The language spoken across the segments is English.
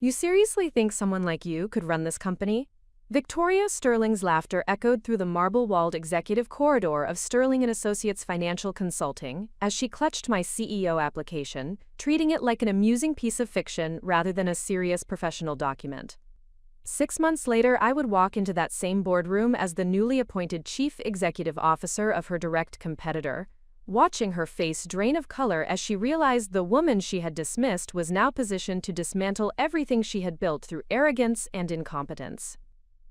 You seriously think someone like you could run this company? Victoria Sterling's laughter echoed through the marble-walled executive corridor of Sterling & Associates Financial Consulting as she clutched my CEO application, treating it like an amusing piece of fiction rather than a serious professional document. 6 months later, I would walk into that same boardroom as the newly appointed chief executive officer of her direct competitor, watching her face drain of color as she realized the woman she had dismissed was now positioned to dismantle everything she had built through arrogance and incompetence.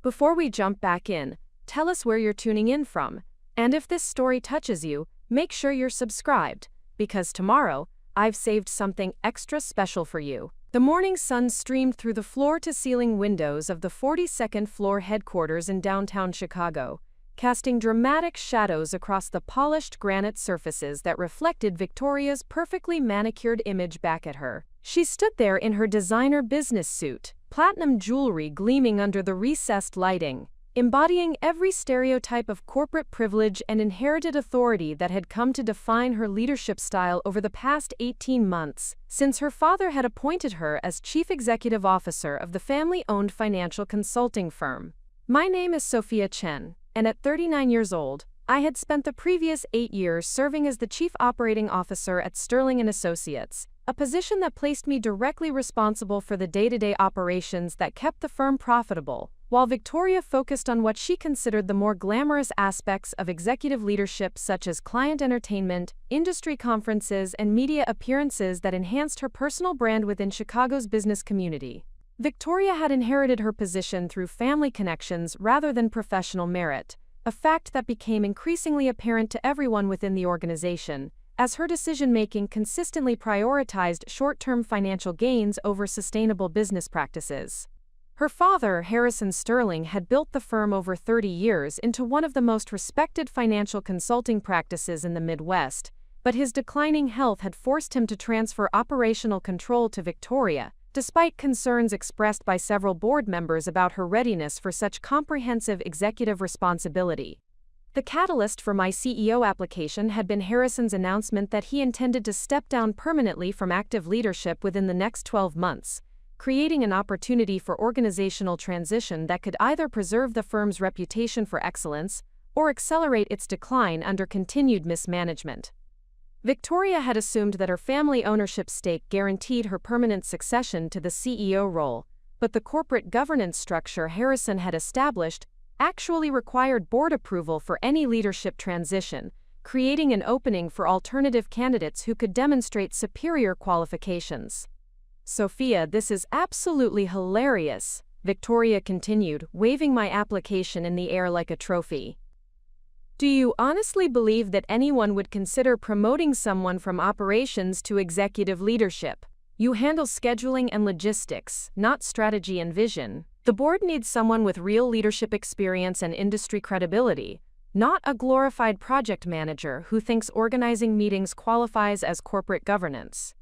Before we jump back in, tell us where you're tuning in from, and if this story touches you, make sure you're subscribed, because tomorrow, I've saved something extra special for you. The morning sun streamed through the floor-to-ceiling windows of the 42nd floor headquarters in downtown Chicago, casting dramatic shadows across the polished granite surfaces that reflected Victoria's perfectly manicured image back at her. She stood there in her designer business suit, platinum jewelry gleaming under the recessed lighting, embodying every stereotype of corporate privilege and inherited authority that had come to define her leadership style over the past 18 months, since her father had appointed her as chief executive officer of the family-owned financial consulting firm. My name is Sophia Chen, and at 39 years old, I had spent the previous 8 years serving as the chief operating officer at Sterling & Associates, a position that placed me directly responsible for the day-to-day operations that kept the firm profitable, while Victoria focused on what she considered the more glamorous aspects of executive leadership such as client entertainment, industry conferences, and media appearances that enhanced her personal brand within Chicago's business community. Victoria had inherited her position through family connections rather than professional merit, a fact that became increasingly apparent to everyone within the organization, as her decision-making consistently prioritized short-term financial gains over sustainable business practices. Her father, Harrison Sterling, had built the firm over 30 years into one of the most respected financial consulting practices in the Midwest, but his declining health had forced him to transfer operational control to Victoria, despite concerns expressed by several board members about her readiness for such comprehensive executive responsibility. The catalyst for my CEO application had been Harrison's announcement that he intended to step down permanently from active leadership within the next 12 months, creating an opportunity for organizational transition that could either preserve the firm's reputation for excellence or accelerate its decline under continued mismanagement. Victoria had assumed that her family ownership stake guaranteed her permanent succession to the CEO role, but the corporate governance structure Harrison had established actually required board approval for any leadership transition, creating an opening for alternative candidates who could demonstrate superior qualifications. Sophia, this is absolutely hilarious, Victoria continued, waving my application in the air like a trophy. Do you honestly believe that anyone would consider promoting someone from operations to executive leadership? You handle scheduling and logistics, not strategy and vision. The board needs someone with real leadership experience and industry credibility, not a glorified project manager who thinks organizing meetings qualifies as corporate governance.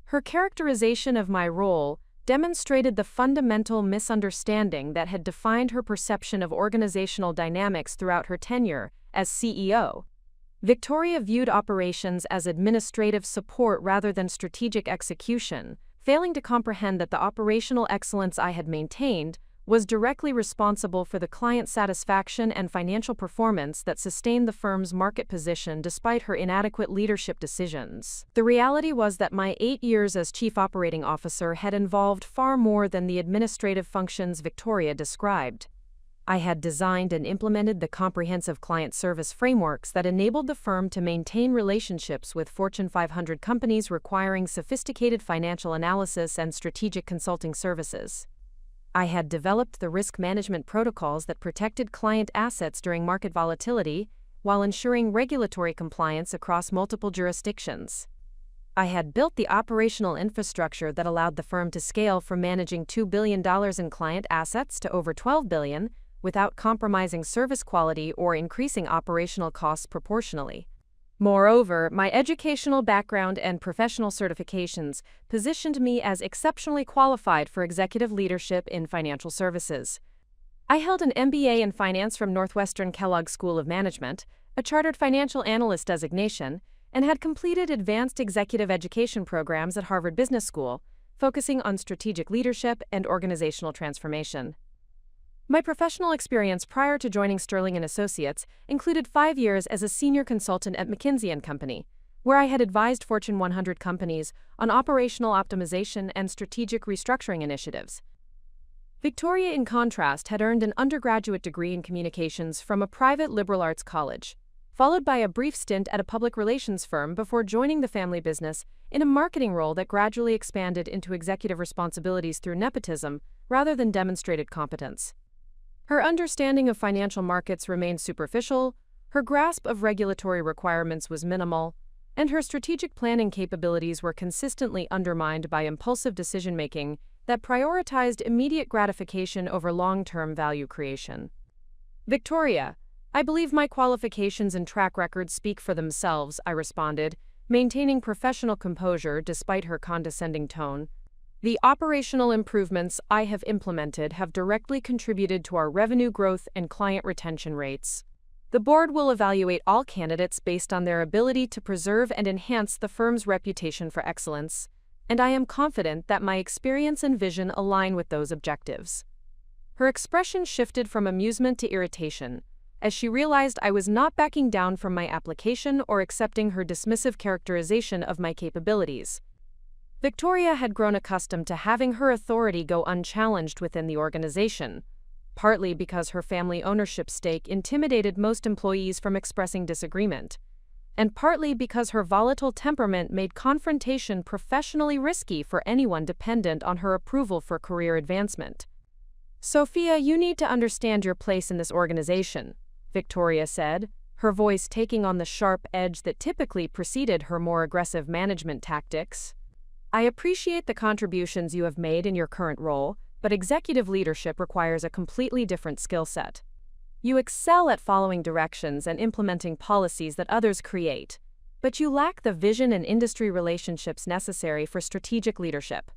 Her characterization of my role demonstrated the fundamental misunderstanding that had defined her perception of organizational dynamics throughout her tenure as CEO. Victoria viewed operations as administrative support rather than strategic execution, failing to comprehend that the operational excellence I had maintained was directly responsible for the client satisfaction and financial performance that sustained the firm's market position despite her inadequate leadership decisions. The reality was that my 8 years as chief operating officer had involved far more than the administrative functions Victoria described. I had designed and implemented the comprehensive client service frameworks that enabled the firm to maintain relationships with Fortune 500 companies requiring sophisticated financial analysis and strategic consulting services. I had developed the risk management protocols that protected client assets during market volatility, while ensuring regulatory compliance across multiple jurisdictions. I had built the operational infrastructure that allowed the firm to scale from managing $2 billion in client assets to over $12 billion, without compromising service quality or increasing operational costs proportionally. Moreover, my educational background and professional certifications positioned me as exceptionally qualified for executive leadership in financial services. I held an MBA in finance from Northwestern Kellogg School of Management, a chartered financial analyst designation, and had completed advanced executive education programs at Harvard Business School, focusing on strategic leadership and organizational transformation. My professional experience prior to joining Sterling & Associates included 5 years as a senior consultant at McKinsey & Company, where I had advised Fortune 100 companies on operational optimization and strategic restructuring initiatives. Victoria, in contrast, had earned an undergraduate degree in communications from a private liberal arts college, followed by a brief stint at a public relations firm before joining the family business in a marketing role that gradually expanded into executive responsibilities through nepotism rather than demonstrated competence. Her understanding of financial markets remained superficial, her grasp of regulatory requirements was minimal, and her strategic planning capabilities were consistently undermined by impulsive decision-making that prioritized immediate gratification over long-term value creation. Victoria, I believe my qualifications and track record speak for themselves, I responded, maintaining professional composure despite her condescending tone. The operational improvements I have implemented have directly contributed to our revenue growth and client retention rates. The board will evaluate all candidates based on their ability to preserve and enhance the firm's reputation for excellence, and I am confident that my experience and vision align with those objectives. Her expression shifted from amusement to irritation, as she realized I was not backing down from my application or accepting her dismissive characterization of my capabilities. Victoria had grown accustomed to having her authority go unchallenged within the organization, partly because her family ownership stake intimidated most employees from expressing disagreement, and partly because her volatile temperament made confrontation professionally risky for anyone dependent on her approval for career advancement. "Sophia, you need to understand your place in this organization," Victoria said, her voice taking on the sharp edge that typically preceded her more aggressive management tactics. "I appreciate the contributions you have made in your current role, but executive leadership requires a completely different skill set. You excel at following directions and implementing policies that others create, but you lack the vision and industry relationships necessary for strategic leadership."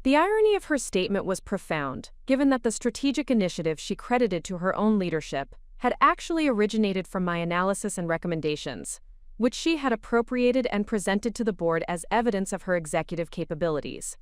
The irony of her statement was profound, given that the strategic initiative she credited to her own leadership had actually originated from my analysis and recommendations, which she had appropriated and presented to the board as evidence of her executive capabilities.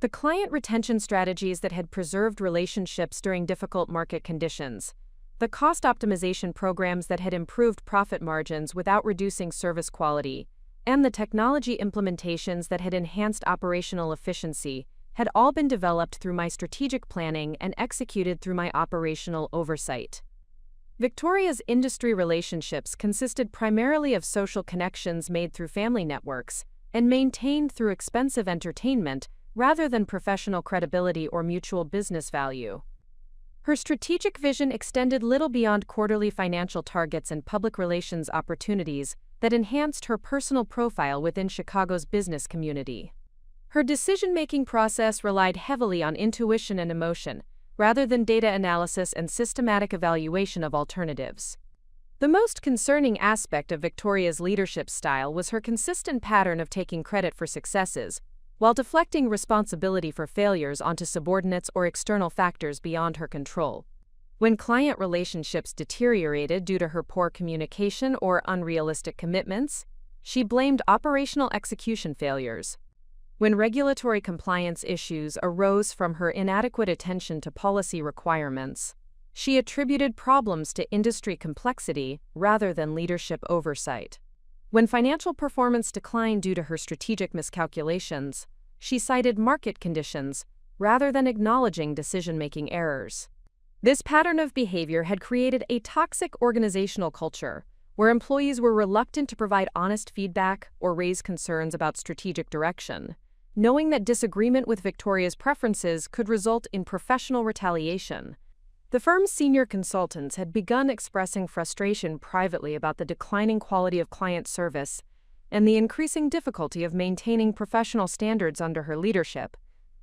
The client retention strategies that had preserved relationships during difficult market conditions, the cost optimization programs that had improved profit margins without reducing service quality, and the technology implementations that had enhanced operational efficiency had all been developed through my strategic planning and executed through my operational oversight. Victoria's industry relationships consisted primarily of social connections made through family networks and maintained through expensive entertainment rather than professional credibility or mutual business value. Her strategic vision extended little beyond quarterly financial targets and public relations opportunities that enhanced her personal profile within Chicago's business community. Her decision-making process relied heavily on intuition and emotion, rather than data analysis and systematic evaluation of alternatives. The most concerning aspect of Victoria's leadership style was her consistent pattern of taking credit for successes, while deflecting responsibility for failures onto subordinates or external factors beyond her control. When client relationships deteriorated due to her poor communication or unrealistic commitments, she blamed operational execution failures. When regulatory compliance issues arose from her inadequate attention to policy requirements, she attributed problems to industry complexity rather than leadership oversight. When financial performance declined due to her strategic miscalculations, she cited market conditions rather than acknowledging decision-making errors. This pattern of behavior had created a toxic organizational culture where employees were reluctant to provide honest feedback or raise concerns about strategic direction, knowing that disagreement with Victoria's preferences could result in professional retaliation. The firm's senior consultants had begun expressing frustration privately about the declining quality of client service and the increasing difficulty of maintaining professional standards under her leadership,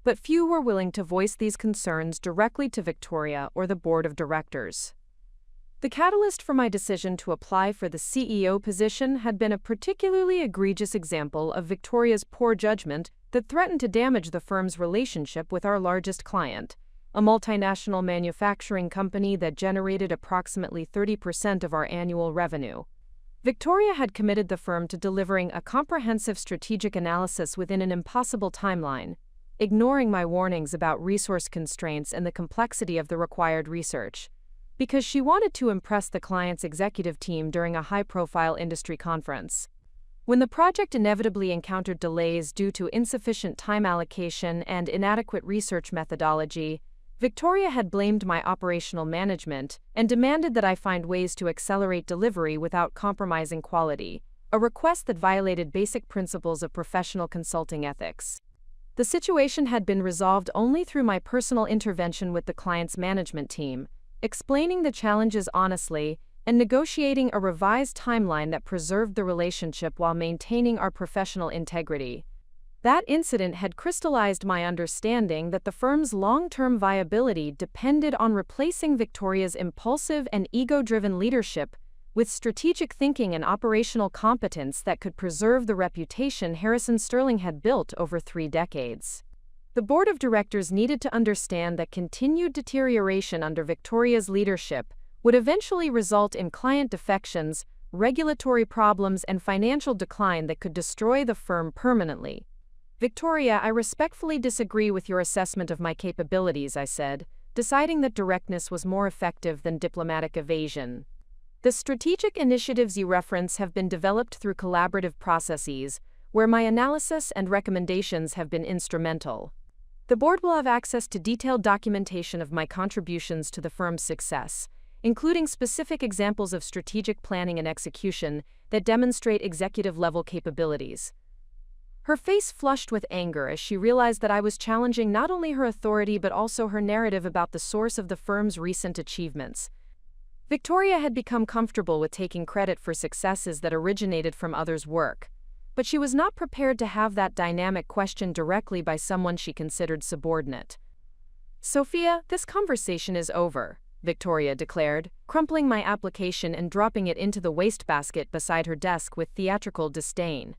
but few were willing to voice these concerns directly to Victoria or the board of directors. The catalyst for my decision to apply for the CEO position had been a particularly egregious example of Victoria's poor judgment that threatened to damage the firm's relationship with our largest client, a multinational manufacturing company that generated approximately 30% of our annual revenue. Victoria had committed the firm to delivering a comprehensive strategic analysis within an impossible timeline, ignoring my warnings about resource constraints and the complexity of the required research, because she wanted to impress the client's executive team during a high-profile industry conference. When the project inevitably encountered delays due to insufficient time allocation and inadequate research methodology, Victoria had blamed my operational management and demanded that I find ways to accelerate delivery without compromising quality, a request that violated basic principles of professional consulting ethics. The situation had been resolved only through my personal intervention with the client's management team, explaining the challenges honestly and negotiating a revised timeline that preserved the relationship while maintaining our professional integrity. That incident had crystallized my understanding that the firm's long-term viability depended on replacing Victoria's impulsive and ego-driven leadership with strategic thinking and operational competence that could preserve the reputation Harrison Sterling had built over 3 decades. The board of directors needed to understand that continued deterioration under Victoria's leadership would eventually result in client defections, regulatory problems, and financial decline that could destroy the firm permanently. "Victoria, I respectfully disagree with your assessment of my capabilities," I said, deciding that directness was more effective than diplomatic evasion. "The strategic initiatives you reference have been developed through collaborative processes, where my analysis and recommendations have been instrumental. The board will have access to detailed documentation of my contributions to the firm's success, including specific examples of strategic planning and execution that demonstrate executive-level capabilities." Her face flushed with anger as she realized that I was challenging not only her authority but also her narrative about the source of the firm's recent achievements. Victoria had become comfortable with taking credit for successes that originated from others' work, but she was not prepared to have that dynamic questioned directly by someone she considered subordinate. "Sophia, this conversation is over," Victoria declared, crumpling my application and dropping it into the wastebasket beside her desk with theatrical disdain.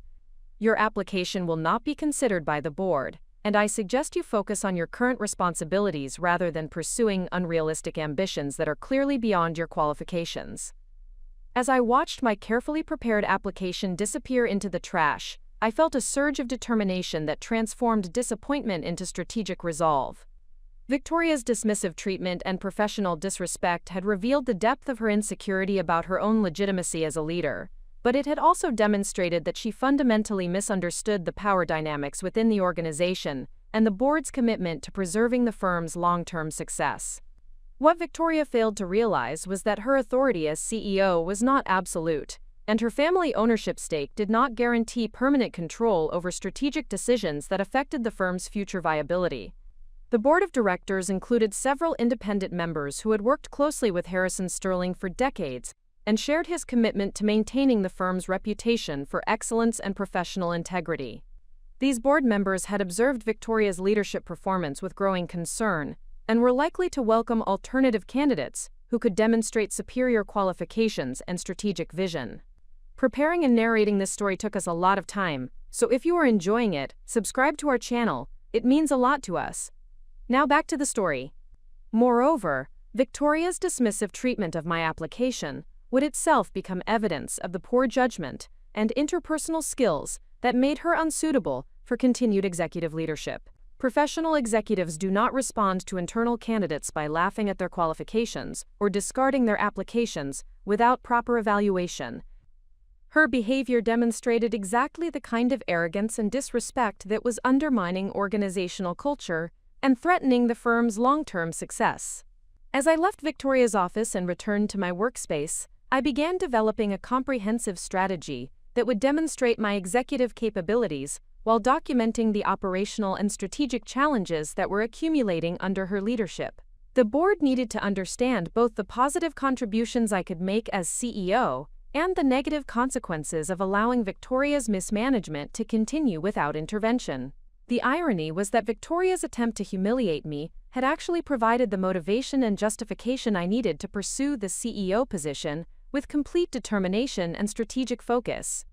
"Your application will not be considered by the board, and I suggest you focus on your current responsibilities rather than pursuing unrealistic ambitions that are clearly beyond your qualifications." As I watched my carefully prepared application disappear into the trash, I felt a surge of determination that transformed disappointment into strategic resolve. Victoria's dismissive treatment and professional disrespect had revealed the depth of her insecurity about her own legitimacy as a leader, but it had also demonstrated that she fundamentally misunderstood the power dynamics within the organization and the board's commitment to preserving the firm's long-term success. What Victoria failed to realize was that her authority as CEO was not absolute, and her family ownership stake did not guarantee permanent control over strategic decisions that affected the firm's future viability. The board of directors included several independent members who had worked closely with Harrison Sterling for decades and shared his commitment to maintaining the firm's reputation for excellence and professional integrity. These board members had observed Victoria's leadership performance with growing concern and were likely to welcome alternative candidates who could demonstrate superior qualifications and strategic vision. Preparing and narrating this story took us a lot of time, so if you are enjoying it, subscribe to our channel. It means a lot to us. Now back to the story. Moreover, Victoria's dismissive treatment of my application would itself become evidence of the poor judgment and interpersonal skills that made her unsuitable for continued executive leadership. Professional executives do not respond to internal candidates by laughing at their qualifications or discarding their applications without proper evaluation. Her behavior demonstrated exactly the kind of arrogance and disrespect that was undermining organizational culture and threatening the firm's long-term success. As I left Victoria's office and returned to my workspace, I began developing a comprehensive strategy that would demonstrate my executive capabilities while documenting the operational and strategic challenges that were accumulating under her leadership. The board needed to understand both the positive contributions I could make as CEO and the negative consequences of allowing Victoria's mismanagement to continue without intervention. The irony was that Victoria's attempt to humiliate me had actually provided the motivation and justification I needed to pursue the CEO position with complete determination and strategic focus.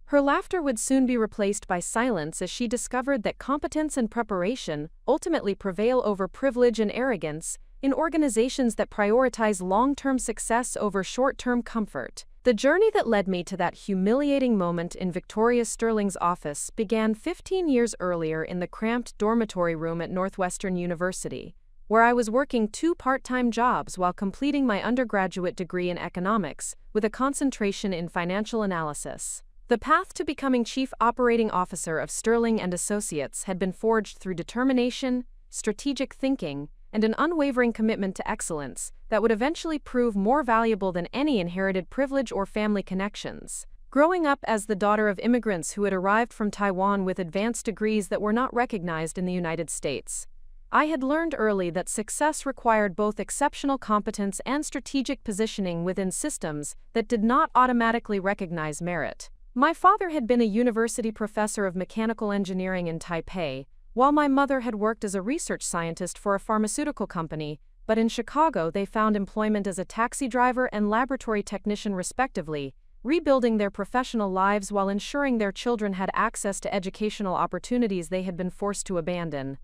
Her laughter would soon be replaced by silence as she discovered that competence and preparation ultimately prevail over privilege and arrogance in organizations that prioritize long-term success over short-term comfort. The journey that led me to that humiliating moment in Victoria Sterling's office began 15 years earlier in the cramped dormitory room at Northwestern University, where I was working 2 part-time jobs while completing my undergraduate degree in economics, with a concentration in financial analysis. The path to becoming Chief Operating Officer of Sterling and Associates had been forged through determination, strategic thinking, and an unwavering commitment to excellence that would eventually prove more valuable than any inherited privilege or family connections. Growing up as the daughter of immigrants who had arrived from Taiwan with advanced degrees that were not recognized in the United States, I had learned early that success required both exceptional competence and strategic positioning within systems that did not automatically recognize merit. My father had been a university professor of mechanical engineering in Taipei, while my mother had worked as a research scientist for a pharmaceutical company, but in Chicago they found employment as a taxi driver and laboratory technician respectively, rebuilding their professional lives while ensuring their children had access to educational opportunities they had been forced to abandon.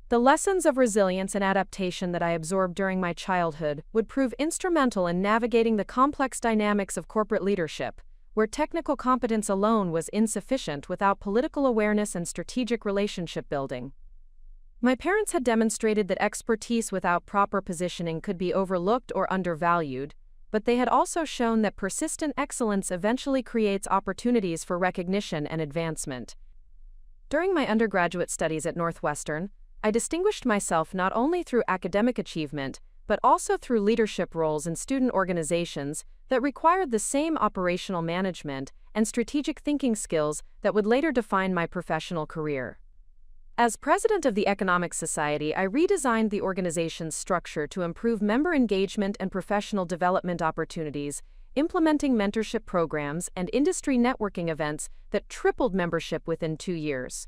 The lessons of resilience and adaptation that I absorbed during my childhood would prove instrumental in navigating the complex dynamics of corporate leadership, where technical competence alone was insufficient without political awareness and strategic relationship building. My parents had demonstrated that expertise without proper positioning could be overlooked or undervalued, but they had also shown that persistent excellence eventually creates opportunities for recognition and advancement. During my undergraduate studies at Northwestern, I distinguished myself not only through academic achievement, but also through leadership roles in student organizations that required the same operational management and strategic thinking skills that would later define my professional career. As president of the Economic Society, I redesigned the organization's structure to improve member engagement and professional development opportunities, implementing mentorship programs and industry networking events that tripled membership within 2 years.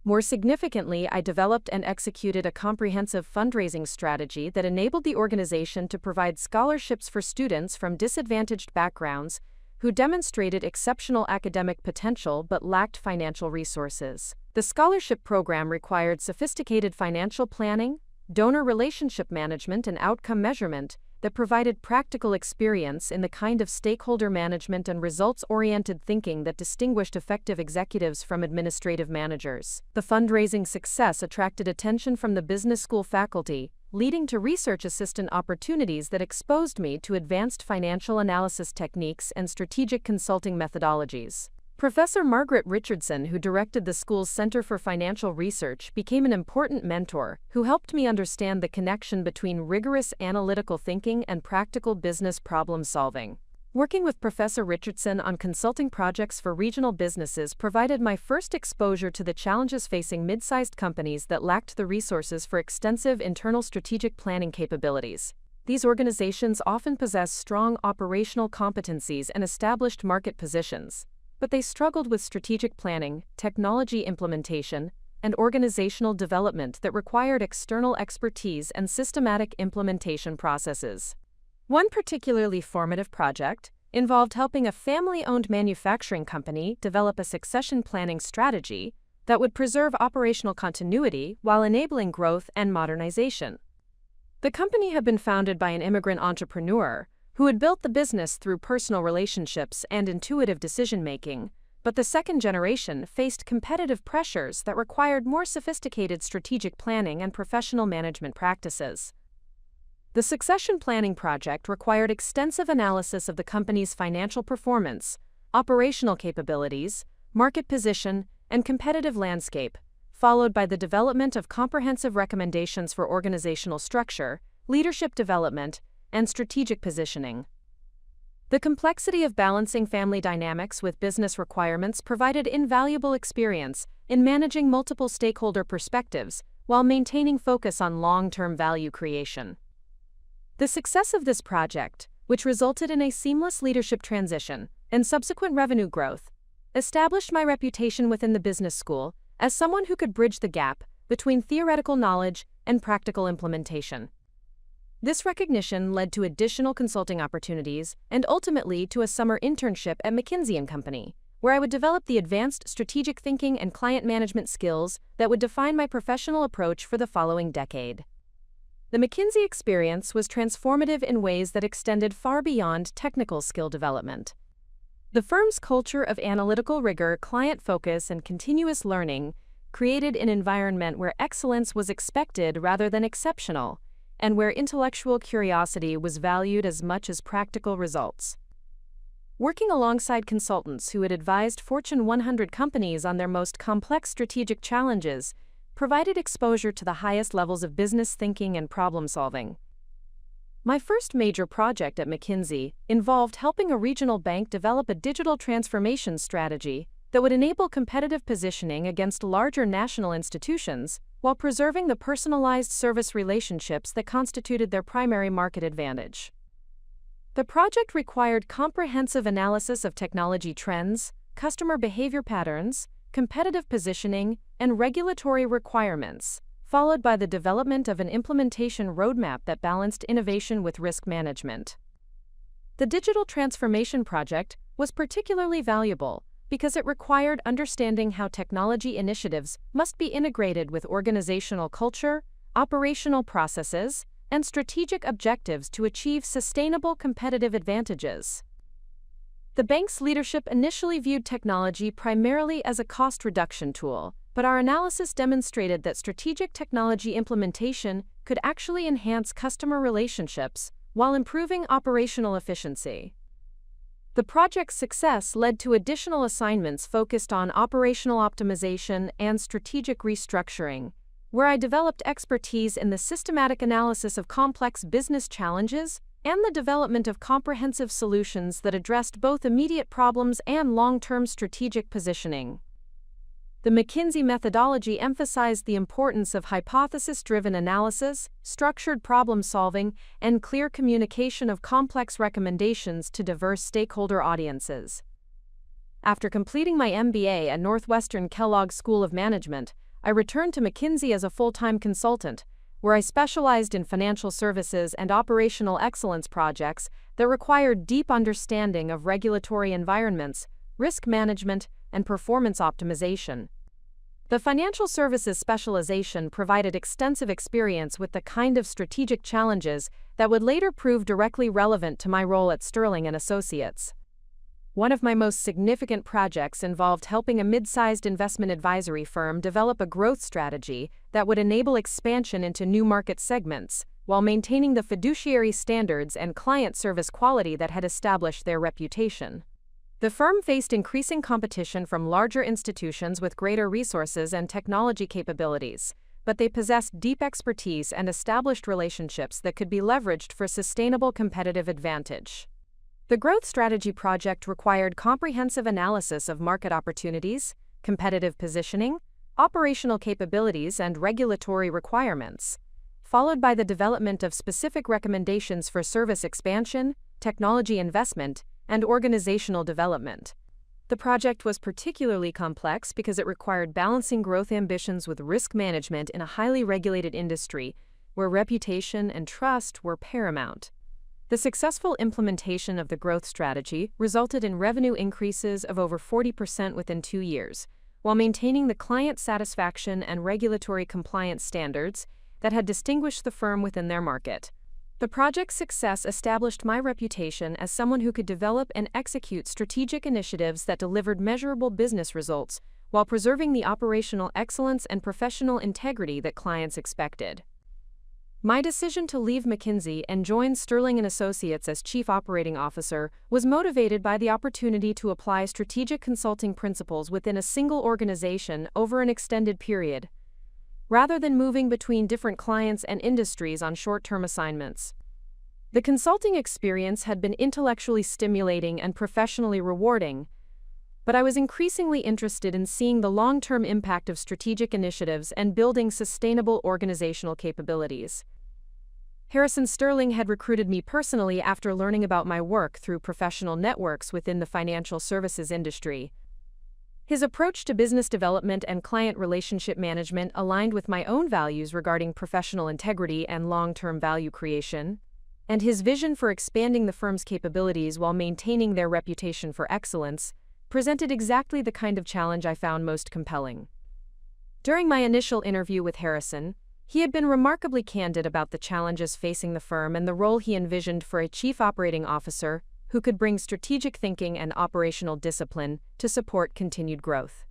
More significantly, I developed and executed a comprehensive fundraising strategy that enabled the organization to provide scholarships for students from disadvantaged backgrounds who demonstrated exceptional academic potential but lacked financial resources. The scholarship program required sophisticated financial planning, donor relationship management, and outcome measurement that provided practical experience in the kind of stakeholder management and results-oriented thinking that distinguished effective executives from administrative managers. The fundraising success attracted attention from the business school faculty, leading to research assistant opportunities that exposed me to advanced financial analysis techniques and strategic consulting methodologies. Professor Margaret Richardson, who directed the school's Center for Financial Research, became an important mentor who helped me understand the connection between rigorous analytical thinking and practical business problem solving. Working with Professor Richardson on consulting projects for regional businesses provided my first exposure to the challenges facing mid-sized companies that lacked the resources for extensive internal strategic planning capabilities. These organizations often possess strong operational competencies and established market positions, but they struggled with strategic planning, technology implementation, and organizational development that required external expertise and systematic implementation processes. One particularly formative project involved helping a family-owned manufacturing company develop a succession planning strategy that would preserve operational continuity while enabling growth and modernization. The company had been founded by an immigrant entrepreneur who had built the business through personal relationships and intuitive decision-making, but the second generation faced competitive pressures that required more sophisticated strategic planning and professional management practices. The succession planning project required extensive analysis of the company's financial performance, operational capabilities, market position, and competitive landscape, followed by the development of comprehensive recommendations for organizational structure, leadership development, and strategic positioning. The complexity of balancing family dynamics with business requirements provided invaluable experience in managing multiple stakeholder perspectives while maintaining focus on long-term value creation. The success of this project, which resulted in a seamless leadership transition and subsequent revenue growth, established my reputation within the business school as someone who could bridge the gap between theoretical knowledge and practical implementation. This recognition led to additional consulting opportunities and ultimately to a summer internship at McKinsey & Company, where I would develop the advanced strategic thinking and client management skills that would define my professional approach for the following decade. The McKinsey experience was transformative in ways that extended far beyond technical skill development. The firm's culture of analytical rigor, client focus, and continuous learning created an environment where excellence was expected rather than exceptional, and where intellectual curiosity was valued as much as practical results. Working alongside consultants who had advised Fortune 100 companies on their most complex strategic challenges provided exposure to the highest levels of business thinking and problem-solving. My first major project at McKinsey involved helping a regional bank develop a digital transformation strategy that would enable competitive positioning against larger national institutions while preserving the personalized service relationships that constituted their primary market advantage. The project required comprehensive analysis of technology trends, customer behavior patterns, competitive positioning, and regulatory requirements, followed by the development of an implementation roadmap that balanced innovation with risk management. The digital transformation project was particularly valuable because it required understanding how technology initiatives must be integrated with organizational culture, operational processes, and strategic objectives to achieve sustainable competitive advantages. The bank's leadership initially viewed technology primarily as a cost reduction tool, but our analysis demonstrated that strategic technology implementation could actually enhance customer relationships while improving operational efficiency. The project's success led to additional assignments focused on operational optimization and strategic restructuring, where I developed expertise in the systematic analysis of complex business challenges and the development of comprehensive solutions that addressed both immediate problems and long-term strategic positioning. The McKinsey methodology emphasized the importance of hypothesis-driven analysis, structured problem-solving, and clear communication of complex recommendations to diverse stakeholder audiences. After completing my MBA at Northwestern Kellogg School of Management, I returned to McKinsey as a full-time consultant, where I specialized in financial services and operational excellence projects that required deep understanding of regulatory environments, risk management, and performance optimization. The financial services specialization provided extensive experience with the kind of strategic challenges that would later prove directly relevant to my role at Sterling & Associates. One of my most significant projects involved helping a mid-sized investment advisory firm develop a growth strategy that would enable expansion into new market segments, while maintaining the fiduciary standards and client service quality that had established their reputation. The firm faced increasing competition from larger institutions with greater resources and technology capabilities, but they possessed deep expertise and established relationships that could be leveraged for sustainable competitive advantage. The growth strategy project required comprehensive analysis of market opportunities, competitive positioning, operational capabilities, and regulatory requirements, followed by the development of specific recommendations for service expansion, technology investment, and organizational development. The project was particularly complex because it required balancing growth ambitions with risk management in a highly regulated industry where reputation and trust were paramount. The successful implementation of the growth strategy resulted in revenue increases of over 40% within 2 years, while maintaining the client satisfaction and regulatory compliance standards that had distinguished the firm within their market. The project's success established my reputation as someone who could develop and execute strategic initiatives that delivered measurable business results while preserving the operational excellence and professional integrity that clients expected. My decision to leave McKinsey and join Sterling & Associates as Chief Operating Officer was motivated by the opportunity to apply strategic consulting principles within a single organization over an extended period, rather than moving between different clients and industries on short-term assignments. The consulting experience had been intellectually stimulating and professionally rewarding, but I was increasingly interested in seeing the long-term impact of strategic initiatives and building sustainable organizational capabilities. Harrison Sterling had recruited me personally after learning about my work through professional networks within the financial services industry. His approach to business development and client relationship management aligned with my own values regarding professional integrity and long-term value creation, and his vision for expanding the firm's capabilities while maintaining their reputation for excellence presented exactly the kind of challenge I found most compelling. During my initial interview with Harrison, He had been remarkably candid about the challenges facing the firm and the role he envisioned for a chief operating officer who could bring strategic thinking and operational discipline to support continued growth.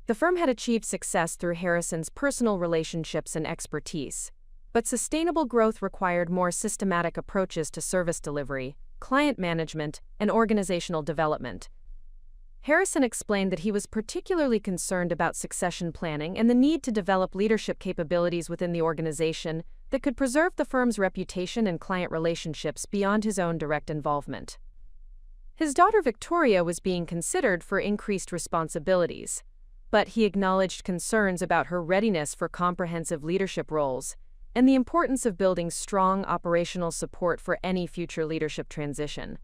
The firm had achieved success through Harrison's personal relationships and expertise, but sustainable growth required more systematic approaches to service delivery, client management, and organizational development. Harrison explained that he was particularly concerned about succession planning and the need to develop leadership capabilities within the organization that could preserve the firm's reputation and client relationships beyond his own direct involvement. His daughter Victoria was being considered for increased responsibilities, but he acknowledged concerns about her readiness for comprehensive leadership roles and the importance of building strong operational support for any future leadership transition.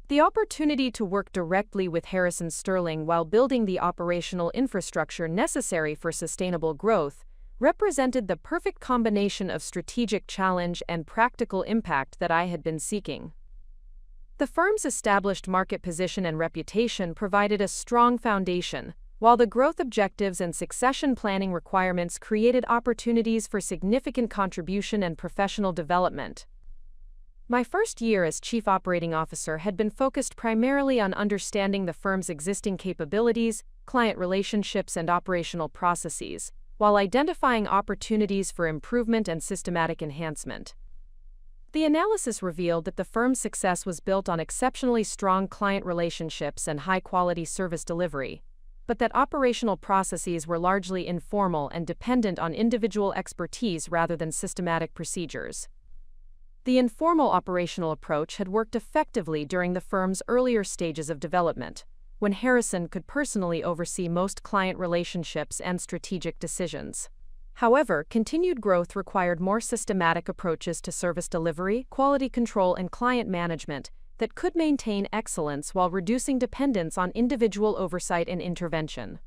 The opportunity to work directly with Harrison Sterling while building the operational infrastructure necessary for sustainable growth represented the perfect combination of strategic challenge and practical impact that I had been seeking. The firm's established market position and reputation provided a strong foundation, while the growth objectives and succession planning requirements created opportunities for significant contribution and professional development. My first year as Chief Operating Officer had been focused primarily on understanding the firm's existing capabilities, client relationships, and operational processes, while identifying opportunities for improvement and systematic enhancement. The analysis revealed that the firm's success was built on exceptionally strong client relationships and high-quality service delivery, but that operational processes were largely informal and dependent on individual expertise rather than systematic procedures. The informal operational approach had worked effectively during the firm's earlier stages of development, when Harrison could personally oversee most client relationships and strategic decisions. However, continued growth required more systematic approaches to service delivery, quality control, and client management that could maintain excellence while reducing dependence on individual oversight and intervention.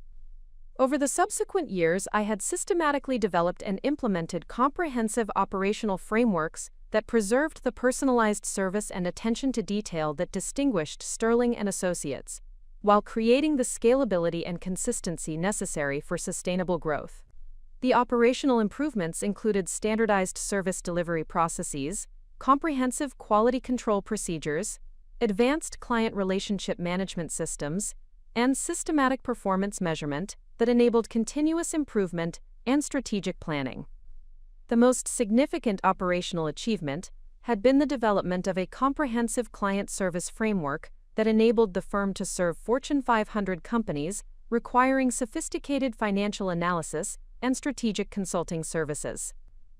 Over the subsequent years, I had systematically developed and implemented comprehensive operational frameworks that preserved the personalized service and attention to detail that distinguished Sterling and Associates, while creating the scalability and consistency necessary for sustainable growth. The operational improvements included standardized service delivery processes, comprehensive quality control procedures, advanced client relationship management systems, and systematic performance measurement that enabled continuous improvement and strategic planning. The most significant operational achievement had been the development of a comprehensive client service framework that enabled the firm to serve Fortune 500 companies requiring sophisticated financial analysis and strategic consulting services.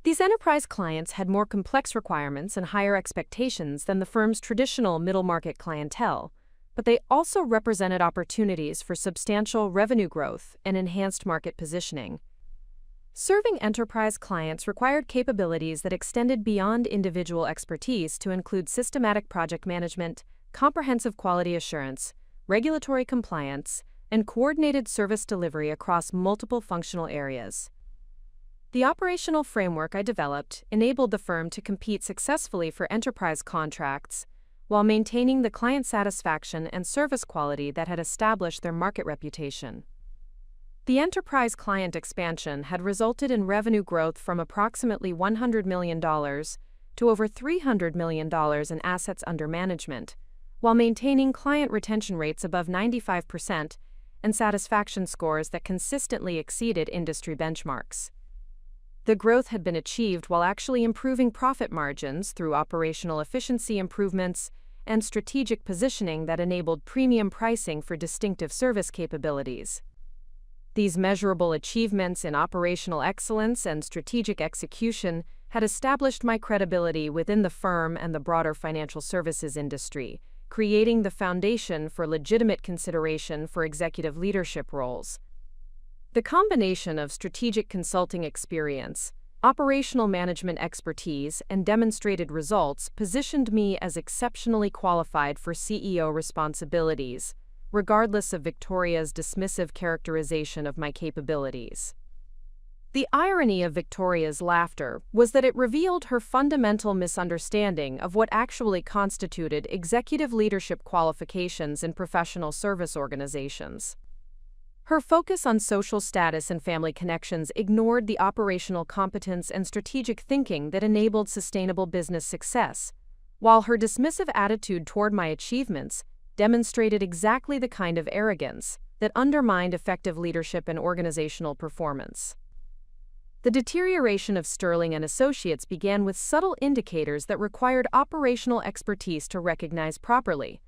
These enterprise clients had more complex requirements and higher expectations than the firm's traditional middle-market clientele, but they also represented opportunities for substantial revenue growth and enhanced market positioning. Serving enterprise clients required capabilities that extended beyond individual expertise to include systematic project management, comprehensive quality assurance, regulatory compliance, and coordinated service delivery across multiple functional areas. The operational framework I developed enabled the firm to compete successfully for enterprise contracts while maintaining the client satisfaction and service quality that had established their market reputation. The enterprise client expansion had resulted in revenue growth from approximately $100 million to over $300 million in assets under management, while maintaining client retention rates above 95% and satisfaction scores that consistently exceeded industry benchmarks. The growth had been achieved while actually improving profit margins through operational efficiency improvements and strategic positioning that enabled premium pricing for distinctive service capabilities. These measurable achievements in operational excellence and strategic execution had established my credibility within the firm and the broader financial services industry, creating the foundation for legitimate consideration for executive leadership roles. The combination of strategic consulting experience, operational management expertise, and demonstrated results positioned me as exceptionally qualified for CEO responsibilities, regardless of Victoria's dismissive characterization of my capabilities. The irony of Victoria's laughter was that it revealed her fundamental misunderstanding of what actually constituted executive leadership qualifications in professional service organizations. Her focus on social status and family connections ignored the operational competence and strategic thinking that enabled sustainable business success, while her dismissive attitude toward my achievements demonstrated exactly the kind of arrogance that undermined effective leadership and organizational performance. The deterioration of Sterling and Associates began with subtle indicators that required operational expertise to recognize properly.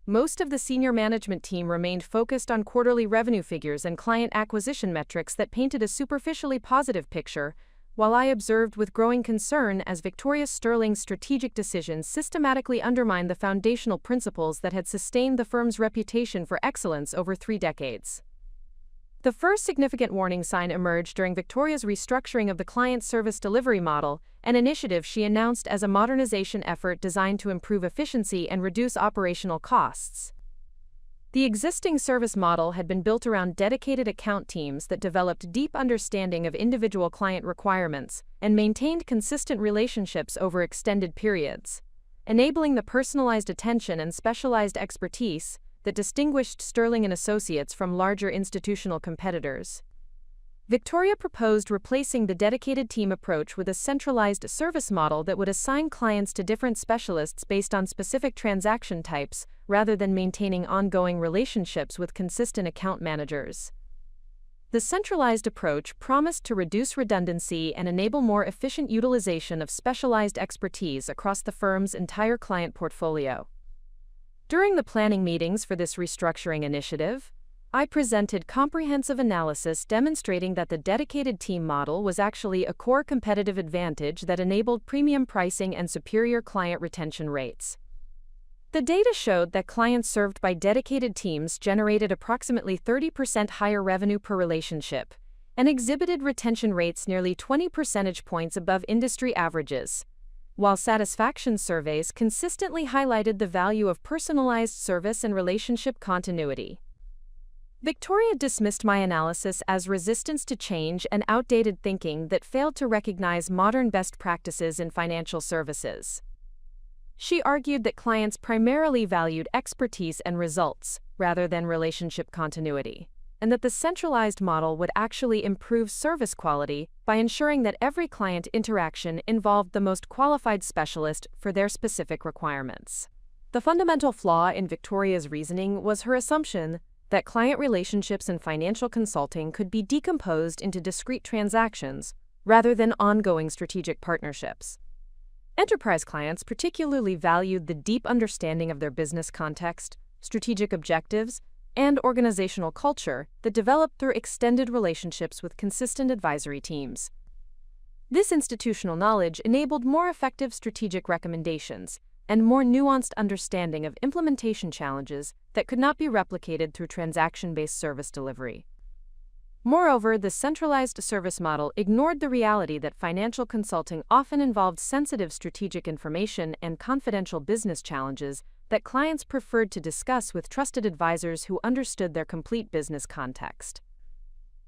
Most of the senior management team remained focused on quarterly revenue figures and client acquisition metrics that painted a superficially positive picture, while I observed with growing concern as Victoria Sterling's strategic decisions systematically undermined the foundational principles that had sustained the firm's reputation for excellence over 3 decades. The first significant warning sign emerged during Victoria's restructuring of the client service delivery model, an initiative she announced as a modernization effort designed to improve efficiency and reduce operational costs. The existing service model had been built around dedicated account teams that developed deep understanding of individual client requirements and maintained consistent relationships over extended periods, enabling the personalized attention and specialized expertise that distinguished Sterling and Associates from larger institutional competitors. Victoria proposed replacing the dedicated team approach with a centralized service model that would assign clients to different specialists based on specific transaction types, rather than maintaining ongoing relationships with consistent account managers. The centralized approach promised to reduce redundancy and enable more efficient utilization of specialized expertise across the firm's entire client portfolio. During the planning meetings for this restructuring initiative, I presented comprehensive analysis demonstrating that the dedicated team model was actually a core competitive advantage that enabled premium pricing and superior client retention rates. The data showed that clients served by dedicated teams generated approximately 30% higher revenue per relationship and exhibited retention rates nearly 20 percentage points above industry averages, while satisfaction surveys consistently highlighted the value of personalized service and relationship continuity. Victoria dismissed my analysis as resistance to change and outdated thinking that failed to recognize modern best practices in financial services. She argued that clients primarily valued expertise and results, rather than relationship continuity, and that the centralized model would actually improve service quality by ensuring that every client interaction involved the most qualified specialist for their specific requirements. The fundamental flaw in Victoria's reasoning was her assumption that client relationships and financial consulting could be decomposed into discrete transactions rather than ongoing strategic partnerships. Enterprise clients particularly valued the deep understanding of their business context, strategic objectives, and organizational culture that developed through extended relationships with consistent advisory teams. This institutional knowledge enabled more effective strategic recommendations and more nuanced understanding of implementation challenges that could not be replicated through transaction-based service delivery. Moreover, the centralized service model ignored the reality that financial consulting often involved sensitive strategic information and confidential business challenges that clients preferred to discuss with trusted advisors who understood their complete business context.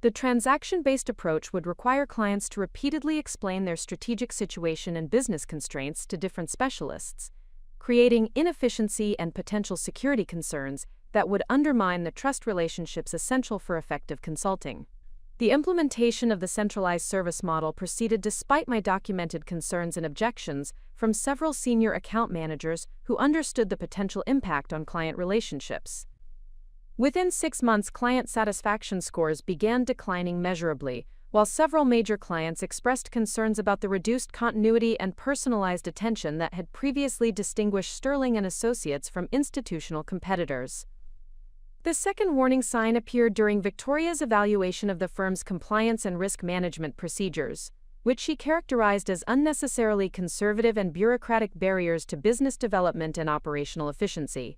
The transaction-based approach would require clients to repeatedly explain their strategic situation and business constraints to different specialists, creating inefficiency and potential security concerns that would undermine the trust relationships essential for effective consulting. The implementation of the centralized service model proceeded despite my documented concerns and objections from several senior account managers who understood the potential impact on client relationships. Within 6 months, client satisfaction scores began declining measurably, while several major clients expressed concerns about the reduced continuity and personalized attention that had previously distinguished Sterling and Associates from institutional competitors. The second warning sign appeared during Victoria's evaluation of the firm's compliance and risk management procedures, which she characterized as unnecessarily conservative and bureaucratic barriers to business development and operational efficiency.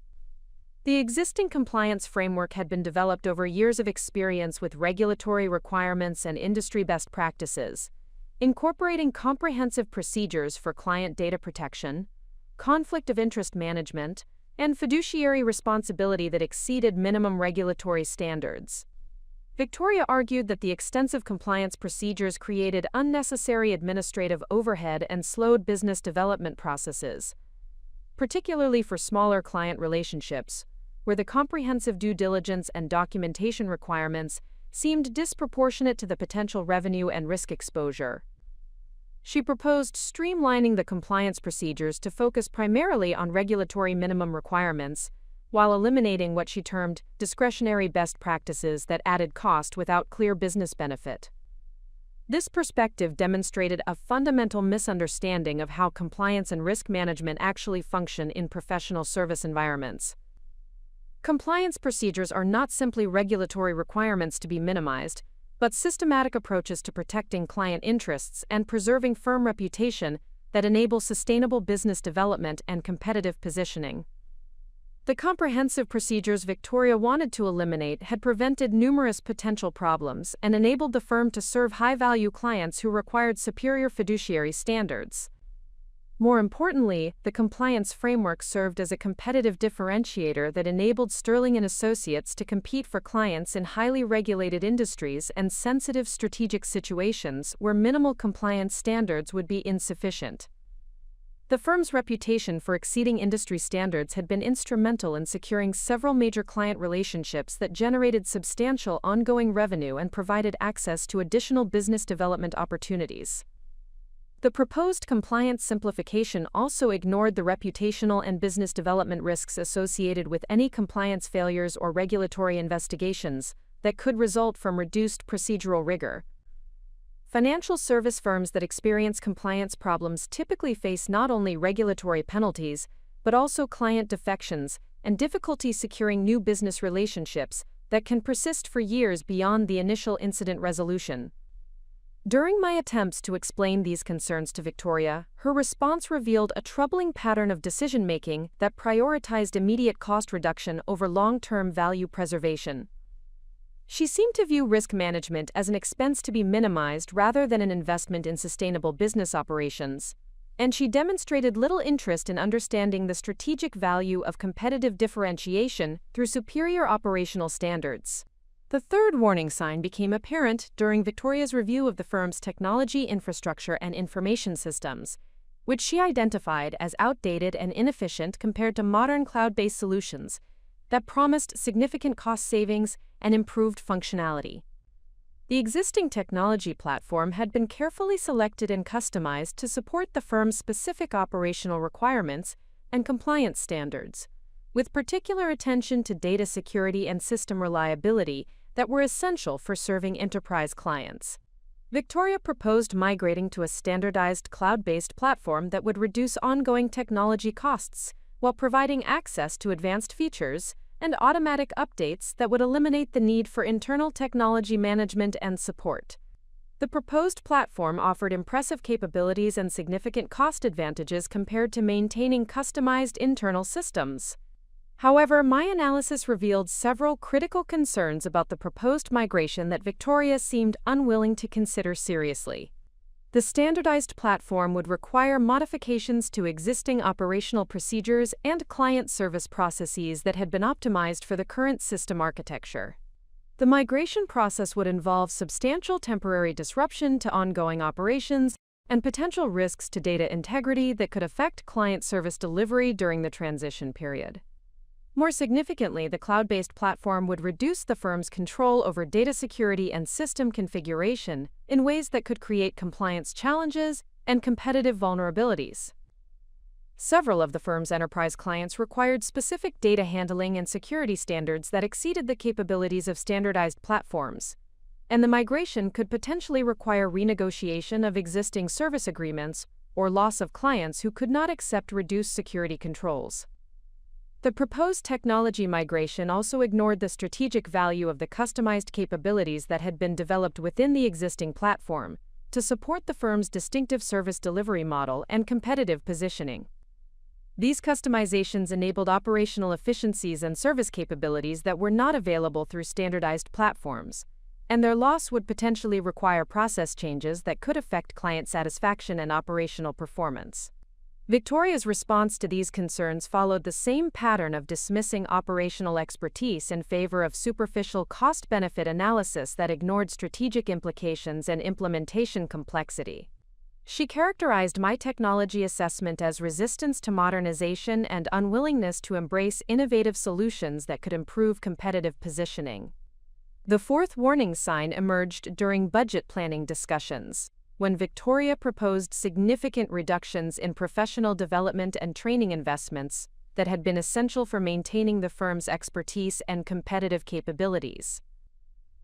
The existing compliance framework had been developed over years of experience with regulatory requirements and industry best practices, incorporating comprehensive procedures for client data protection, conflict of interest management, and fiduciary responsibility that exceeded minimum regulatory standards. Victoria argued that the extensive compliance procedures created unnecessary administrative overhead and slowed business development processes, particularly for smaller client relationships, where the comprehensive due diligence and documentation requirements seemed disproportionate to the potential revenue and risk exposure. She proposed streamlining the compliance procedures to focus primarily on regulatory minimum requirements, while eliminating what she termed discretionary best practices that added cost without clear business benefit. This perspective demonstrated a fundamental misunderstanding of how compliance and risk management actually function in professional service environments. Compliance procedures are not simply regulatory requirements to be minimized, but systematic approaches to protecting client interests and preserving firm reputation that enable sustainable business development and competitive positioning. The comprehensive procedures Victoria wanted to eliminate had prevented numerous potential problems and enabled the firm to serve high-value clients who required superior fiduciary standards. More importantly, the compliance framework served as a competitive differentiator that enabled Sterling & Associates to compete for clients in highly regulated industries and sensitive strategic situations where minimal compliance standards would be insufficient. The firm's reputation for exceeding industry standards had been instrumental in securing several major client relationships that generated substantial ongoing revenue and provided access to additional business development opportunities. The proposed compliance simplification also ignored the reputational and business development risks associated with any compliance failures or regulatory investigations that could result from reduced procedural rigor. Financial service firms that experience compliance problems typically face not only regulatory penalties, but also client defections and difficulty securing new business relationships that can persist for years beyond the initial incident resolution. During my attempts to explain these concerns to Victoria, her response revealed a troubling pattern of decision-making that prioritized immediate cost reduction over long-term value preservation. She seemed to view risk management as an expense to be minimized rather than an investment in sustainable business operations, and she demonstrated little interest in understanding the strategic value of competitive differentiation through superior operational standards. The third warning sign became apparent during Victoria's review of the firm's technology infrastructure and information systems, which she identified as outdated and inefficient compared to modern cloud-based solutions that promised significant cost savings and improved functionality. The existing technology platform had been carefully selected and customized to support the firm's specific operational requirements and compliance standards, with particular attention to data security and system reliability that were essential for serving enterprise clients. Victoria proposed migrating to a standardized cloud-based platform that would reduce ongoing technology costs while providing access to advanced features and automatic updates that would eliminate the need for internal technology management and support. The proposed platform offered impressive capabilities and significant cost advantages compared to maintaining customized internal systems. However, my analysis revealed several critical concerns about the proposed migration that Victoria seemed unwilling to consider seriously. The standardized platform would require modifications to existing operational procedures and client service processes that had been optimized for the current system architecture. The migration process would involve substantial temporary disruption to ongoing operations and potential risks to data integrity that could affect client service delivery during the transition period. More significantly, the cloud-based platform would reduce the firm's control over data security and system configuration in ways that could create compliance challenges and competitive vulnerabilities. Several of the firm's enterprise clients required specific data handling and security standards that exceeded the capabilities of standardized platforms, and the migration could potentially require renegotiation of existing service agreements or loss of clients who could not accept reduced security controls. The proposed technology migration also ignored the strategic value of the customized capabilities that had been developed within the existing platform to support the firm's distinctive service delivery model and competitive positioning. These customizations enabled operational efficiencies and service capabilities that were not available through standardized platforms, and their loss would potentially require process changes that could affect client satisfaction and operational performance. Victoria's response to these concerns followed the same pattern of dismissing operational expertise in favor of superficial cost-benefit analysis that ignored strategic implications and implementation complexity. She characterized my technology assessment as resistance to modernization and unwillingness to embrace innovative solutions that could improve competitive positioning. The fourth warning sign emerged during budget planning discussions, when Victoria proposed significant reductions in professional development and training investments that had been essential for maintaining the firm's expertise and competitive capabilities.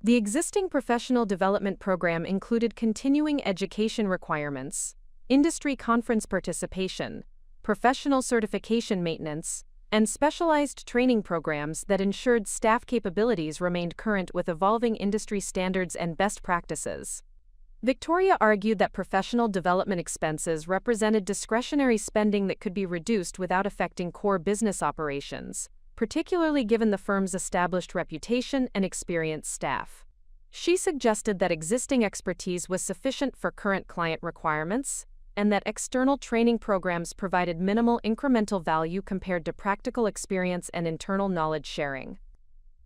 The existing professional development program included continuing education requirements, industry conference participation, professional certification maintenance, and specialized training programs that ensured staff capabilities remained current with evolving industry standards and best practices. Victoria argued that professional development expenses represented discretionary spending that could be reduced without affecting core business operations, particularly given the firm's established reputation and experienced staff. She suggested that existing expertise was sufficient for current client requirements, and that external training programs provided minimal incremental value compared to practical experience and internal knowledge sharing.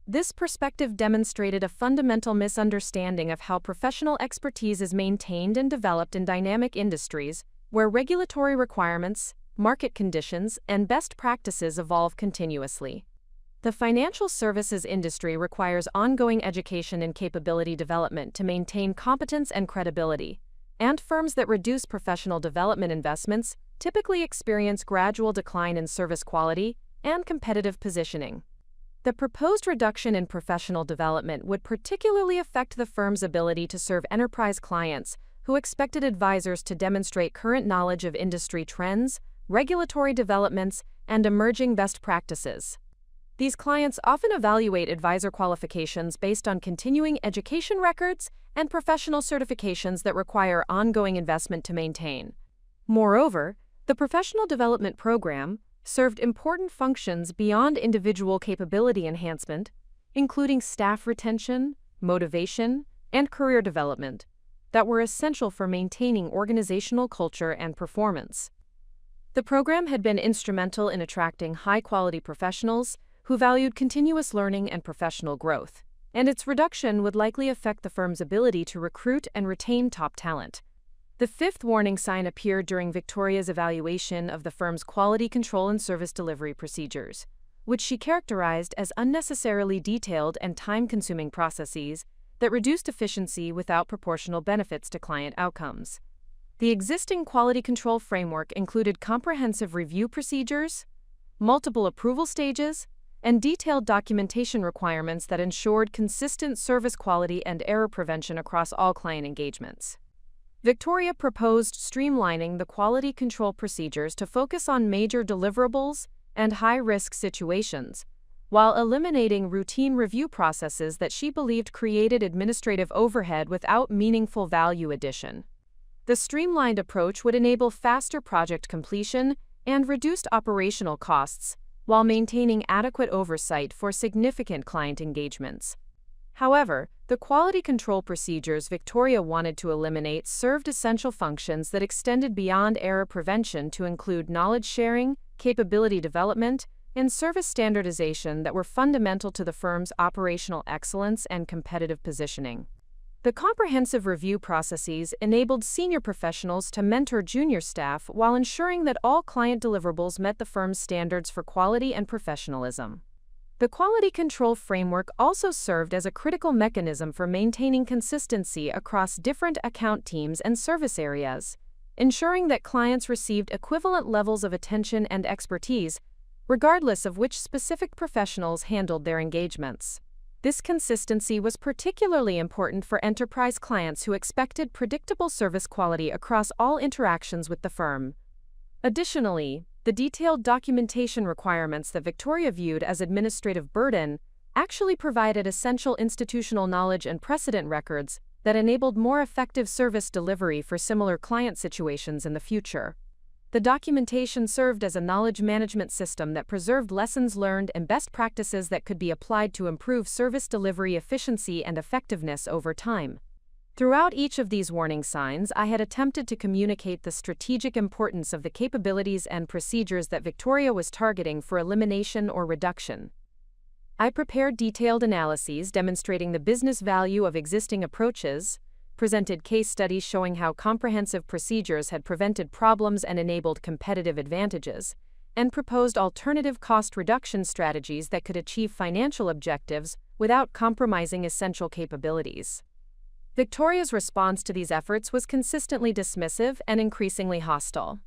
This perspective demonstrated a fundamental misunderstanding of how professional expertise is maintained and developed in dynamic industries, where regulatory requirements, market conditions, and best practices evolve continuously. The financial services industry requires ongoing education and capability development to maintain competence and credibility, and firms that reduce professional development investments typically experience gradual decline in service quality and competitive positioning. The proposed reduction in professional development would particularly affect the firm's ability to serve enterprise clients who expected advisors to demonstrate current knowledge of industry trends, regulatory developments, and emerging best practices. These clients often evaluate advisor qualifications based on continuing education records and professional certifications that require ongoing investment to maintain. Moreover, the professional development program served important functions beyond individual capability enhancement, including staff retention, motivation, and career development, that were essential for maintaining organizational culture and performance. The program had been instrumental in attracting high-quality professionals who valued continuous learning and professional growth, and its reduction would likely affect the firm's ability to recruit and retain top talent. The fifth warning sign appeared during Victoria's evaluation of the firm's quality control and service delivery procedures, which she characterized as unnecessarily detailed and time-consuming processes that reduced efficiency without proportional benefits to client outcomes. The existing quality control framework included comprehensive review procedures, multiple approval stages, and detailed documentation requirements that ensured consistent service quality and error prevention across all client engagements. Victoria proposed streamlining the quality control procedures to focus on major deliverables and high-risk situations, while eliminating routine review processes that she believed created administrative overhead without meaningful value addition. The streamlined approach would enable faster project completion and reduced operational costs, while maintaining adequate oversight for significant client engagements. However, the quality control procedures Victoria wanted to eliminate served essential functions that extended beyond error prevention to include knowledge sharing, capability development, and service standardization that were fundamental to the firm's operational excellence and competitive positioning. The comprehensive review processes enabled senior professionals to mentor junior staff while ensuring that all client deliverables met the firm's standards for quality and professionalism. The quality control framework also served as a critical mechanism for maintaining consistency across different account teams and service areas, ensuring that clients received equivalent levels of attention and expertise, regardless of which specific professionals handled their engagements. This consistency was particularly important for enterprise clients who expected predictable service quality across all interactions with the firm. Additionally, the detailed documentation requirements that Victoria viewed as administrative burden actually provided essential institutional knowledge and precedent records that enabled more effective service delivery for similar client situations in the future. The documentation served as a knowledge management system that preserved lessons learned and best practices that could be applied to improve service delivery efficiency and effectiveness over time. Throughout each of these warning signs, I had attempted to communicate the strategic importance of the capabilities and procedures that Victoria was targeting for elimination or reduction. I prepared detailed analyses demonstrating the business value of existing approaches, presented case studies showing how comprehensive procedures had prevented problems and enabled competitive advantages, and proposed alternative cost reduction strategies that could achieve financial objectives without compromising essential capabilities. Victoria's response to these efforts was consistently dismissive and increasingly hostile.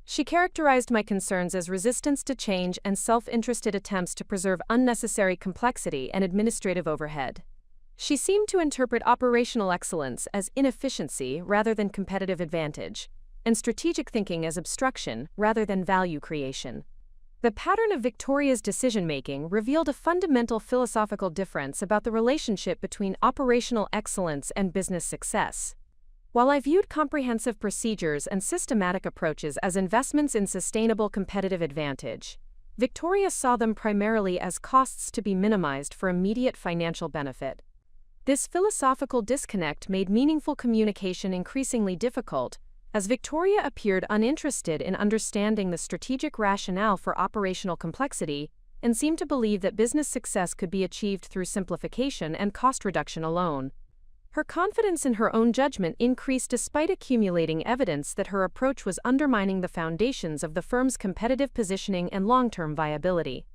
She characterized my concerns as resistance to change and self-interested attempts to preserve unnecessary complexity and administrative overhead. She seemed to interpret operational excellence as inefficiency rather than competitive advantage, and strategic thinking as obstruction rather than value creation. The pattern of Victoria's decision-making revealed a fundamental philosophical difference about the relationship between operational excellence and business success. While I viewed comprehensive procedures and systematic approaches as investments in sustainable competitive advantage, Victoria saw them primarily as costs to be minimized for immediate financial benefit. This philosophical disconnect made meaningful communication increasingly difficult, as Victoria appeared uninterested in understanding the strategic rationale for operational complexity and seemed to believe that business success could be achieved through simplification and cost reduction alone. Her confidence in her own judgment increased despite accumulating evidence that her approach was undermining the foundations of the firm's competitive positioning and long-term viability.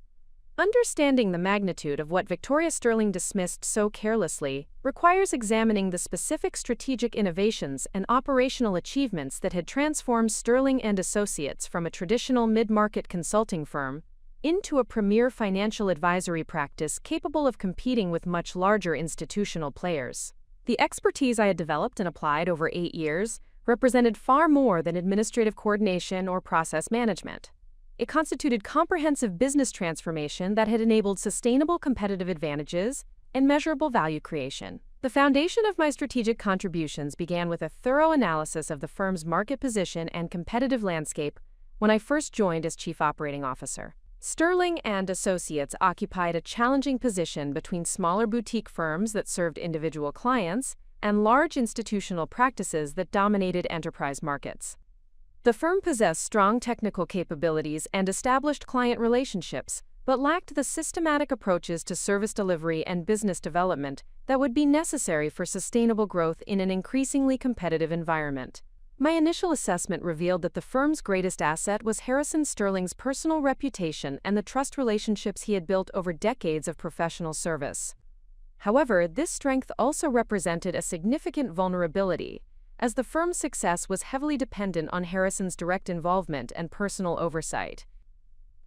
Understanding the magnitude of what Victoria Sterling dismissed so carelessly requires examining the specific strategic innovations and operational achievements that had transformed Sterling and Associates from a traditional mid-market consulting firm into a premier financial advisory practice capable of competing with much larger institutional players. The expertise I had developed and applied over 8 years represented far more than administrative coordination or process management. It constituted comprehensive business transformation that had enabled sustainable competitive advantages and measurable value creation. The foundation of my strategic contributions began with a thorough analysis of the firm's market position and competitive landscape when I first joined as Chief Operating Officer. Sterling and Associates occupied a challenging position between smaller boutique firms that served individual clients and large institutional practices that dominated enterprise markets. The firm possessed strong technical capabilities and established client relationships, but lacked the systematic approaches to service delivery and business development that would be necessary for sustainable growth in an increasingly competitive environment. My initial assessment revealed that the firm's greatest asset was Harrison Sterling's personal reputation and the trust relationships he had built over decades of professional service. However, this strength also represented a significant vulnerability, as the firm's success was heavily dependent on Harrison's direct involvement and personal oversight.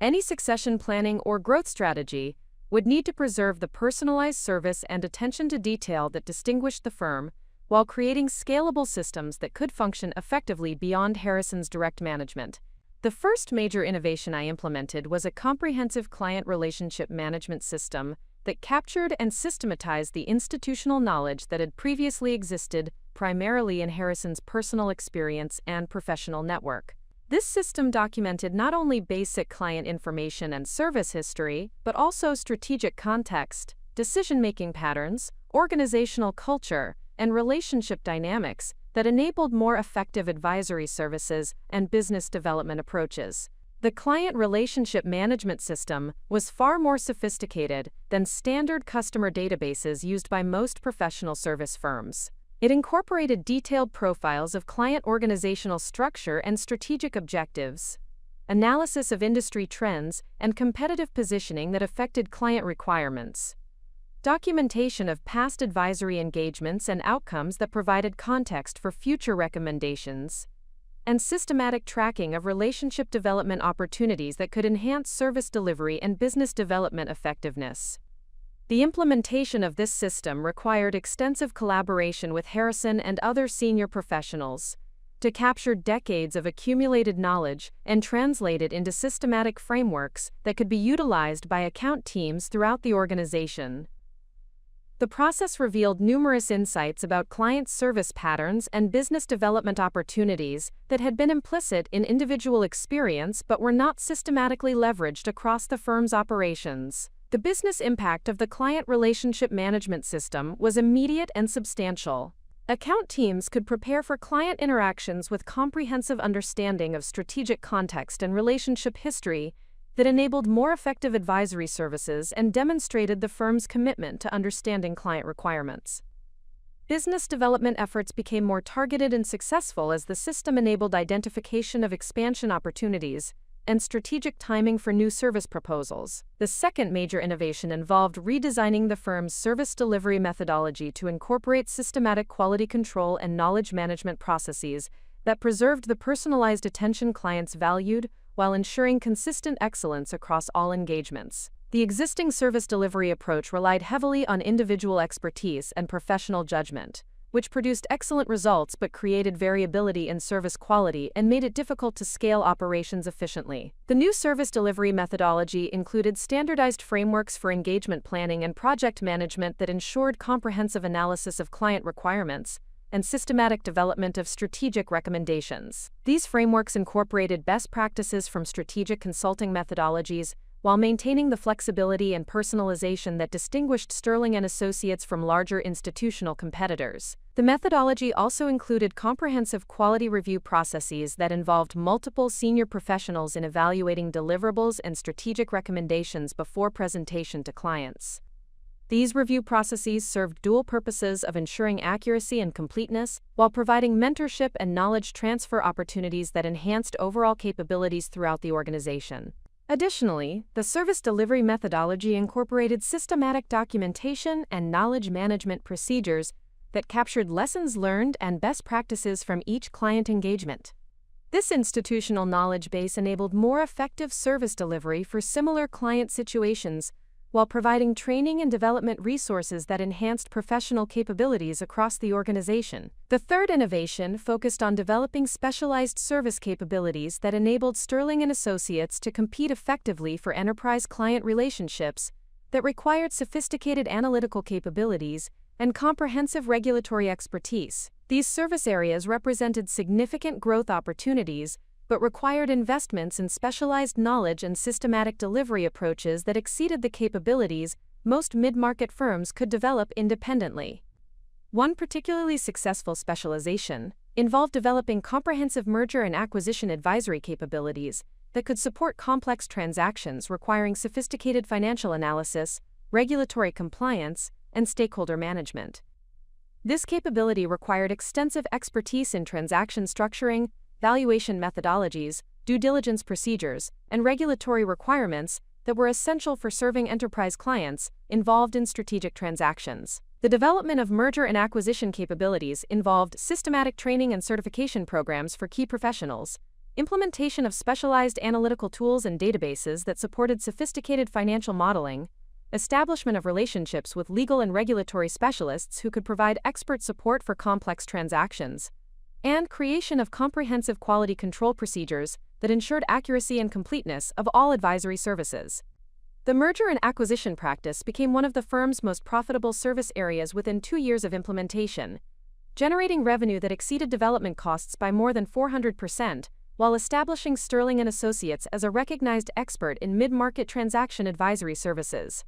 Any succession planning or growth strategy would need to preserve the personalized service and attention to detail that distinguished the firm, while creating scalable systems that could function effectively beyond Harrison's direct management. The first major innovation I implemented was a comprehensive client relationship management system that captured and systematized the institutional knowledge that had previously existed primarily in Harrison's personal experience and professional network. This system documented not only basic client information and service history, but also strategic context, decision-making patterns, organizational culture, and relationship dynamics that enabled more effective advisory services and business development approaches. The client relationship management system was far more sophisticated than standard customer databases used by most professional service firms. It incorporated detailed profiles of client organizational structure and strategic objectives, analysis of industry trends, and competitive positioning that affected client requirements, documentation of past advisory engagements and outcomes that provided context for future recommendations, and systematic tracking of relationship development opportunities that could enhance service delivery and business development effectiveness. The implementation of this system required extensive collaboration with Harrison and other senior professionals to capture decades of accumulated knowledge and translate it into systematic frameworks that could be utilized by account teams throughout the organization. The process revealed numerous insights about client service patterns and business development opportunities that had been implicit in individual experience but were not systematically leveraged across the firm's operations. The business impact of the client relationship management system was immediate and substantial. Account teams could prepare for client interactions with comprehensive understanding of strategic context and relationship history that enabled more effective advisory services and demonstrated the firm's commitment to understanding client requirements. Business development efforts became more targeted and successful as the system enabled identification of expansion opportunities and strategic timing for new service proposals. The second major innovation involved redesigning the firm's service delivery methodology to incorporate systematic quality control and knowledge management processes that preserved the personalized attention clients valued while ensuring consistent excellence across all engagements. The existing service delivery approach relied heavily on individual expertise and professional judgment, which produced excellent results but created variability in service quality and made it difficult to scale operations efficiently. The new service delivery methodology included standardized frameworks for engagement planning and project management that ensured comprehensive analysis of client requirements and systematic development of strategic recommendations. These frameworks incorporated best practices from strategic consulting methodologies while maintaining the flexibility and personalization that distinguished Sterling and Associates from larger institutional competitors. The methodology also included comprehensive quality review processes that involved multiple senior professionals in evaluating deliverables and strategic recommendations before presentation to clients. These review processes served dual purposes of ensuring accuracy and completeness, while providing mentorship and knowledge transfer opportunities that enhanced overall capabilities throughout the organization. Additionally, the service delivery methodology incorporated systematic documentation and knowledge management procedures that captured lessons learned and best practices from each client engagement. This institutional knowledge base enabled more effective service delivery for similar client situations, while providing training and development resources that enhanced professional capabilities across the organization. The third innovation focused on developing specialized service capabilities that enabled Sterling and Associates to compete effectively for enterprise client relationships that required sophisticated analytical capabilities and comprehensive regulatory expertise. These service areas represented significant growth opportunities, but required investments in specialized knowledge and systematic delivery approaches that exceeded the capabilities most mid-market firms could develop independently. One particularly successful specialization involved developing comprehensive merger and acquisition advisory capabilities that could support complex transactions requiring sophisticated financial analysis, regulatory compliance, and stakeholder management. This capability required extensive expertise in transaction structuring, valuation methodologies, due diligence procedures, and regulatory requirements that were essential for serving enterprise clients involved in strategic transactions. The development of merger and acquisition capabilities involved systematic training and certification programs for key professionals, implementation of specialized analytical tools and databases that supported sophisticated financial modeling, establishment of relationships with legal and regulatory specialists who could provide expert support for complex transactions, and creation of comprehensive quality control procedures that ensured accuracy and completeness of all advisory services. The merger and acquisition practice became one of the firm's most profitable service areas within 2 years of implementation, generating revenue that exceeded development costs by more than 400%, while establishing Sterling and Associates as a recognized expert in mid-market transaction advisory services.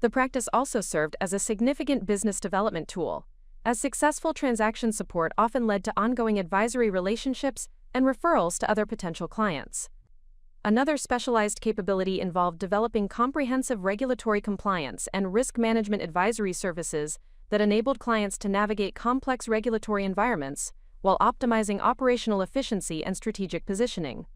The practice also served as a significant business development tool, as successful transaction support often led to ongoing advisory relationships and referrals to other potential clients. Another specialized capability involved developing comprehensive regulatory compliance and risk management advisory services that enabled clients to navigate complex regulatory environments while optimizing operational efficiency and strategic positioning.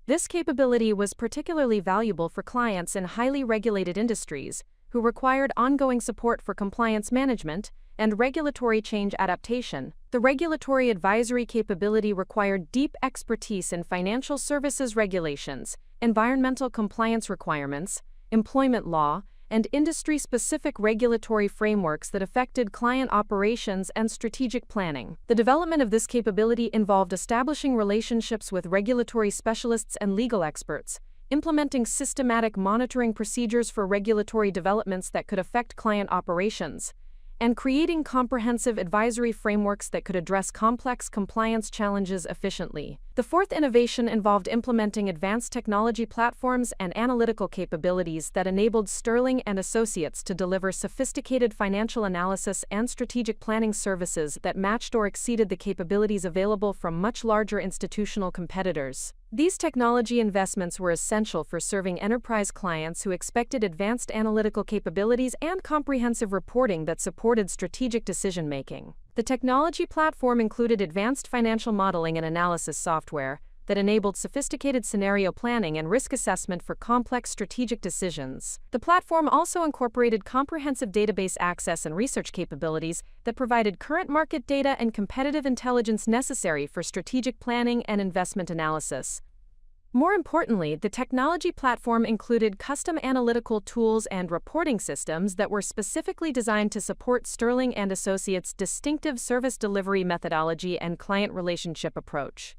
This capability was particularly valuable for clients in highly regulated industries who required ongoing support for compliance management and regulatory change adaptation. The regulatory advisory capability required deep expertise in financial services regulations, environmental compliance requirements, employment law, and industry-specific regulatory frameworks that affected client operations and strategic planning. The development of this capability involved establishing relationships with regulatory specialists and legal experts, implementing systematic monitoring procedures for regulatory developments that could affect client operations, and creating comprehensive advisory frameworks that could address complex compliance challenges efficiently. The fourth innovation involved implementing advanced technology platforms and analytical capabilities that enabled Sterling and Associates to deliver sophisticated financial analysis and strategic planning services that matched or exceeded the capabilities available from much larger institutional competitors. These technology investments were essential for serving enterprise clients who expected advanced analytical capabilities and comprehensive reporting that supported strategic decision-making. The technology platform included advanced financial modeling and analysis software that enabled sophisticated scenario planning and risk assessment for complex strategic decisions. The platform also incorporated comprehensive database access and research capabilities that provided current market data and competitive intelligence necessary for strategic planning and investment analysis. More importantly, the technology platform included custom analytical tools and reporting systems that were specifically designed to support Sterling and Associates' distinctive service delivery methodology and client relationship approach.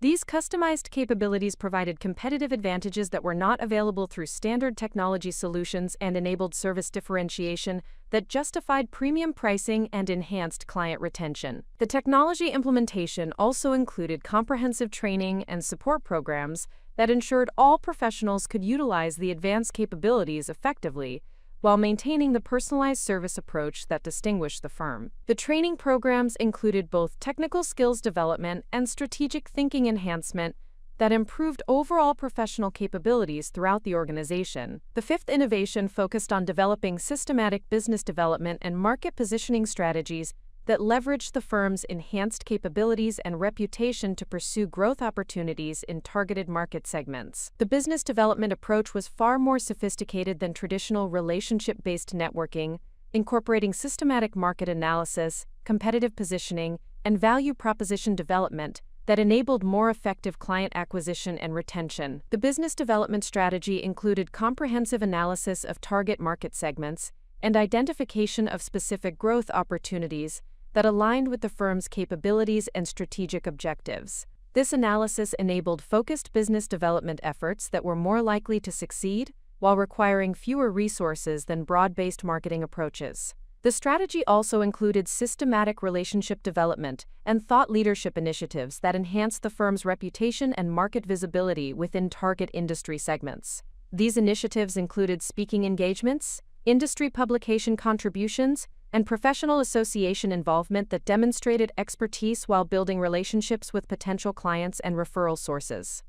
These customized capabilities provided competitive advantages that were not available through standard technology solutions and enabled service differentiation that justified premium pricing and enhanced client retention. The technology implementation also included comprehensive training and support programs that ensured all professionals could utilize the advanced capabilities effectively, while maintaining the personalized service approach that distinguished the firm. The training programs included both technical skills development and strategic thinking enhancement that improved overall professional capabilities throughout the organization. The fifth innovation focused on developing systematic business development and market positioning strategies that leveraged the firm's enhanced capabilities and reputation to pursue growth opportunities in targeted market segments. The business development approach was far more sophisticated than traditional relationship-based networking, incorporating systematic market analysis, competitive positioning, and value proposition development that enabled more effective client acquisition and retention. The business development strategy included comprehensive analysis of target market segments and identification of specific growth opportunities that aligned with the firm's capabilities and strategic objectives. This analysis enabled focused business development efforts that were more likely to succeed while requiring fewer resources than broad-based marketing approaches. The strategy also included systematic relationship development and thought leadership initiatives that enhanced the firm's reputation and market visibility within target industry segments. These initiatives included speaking engagements, industry publication contributions, and professional association involvement that demonstrated expertise while building relationships with potential clients and referral sources.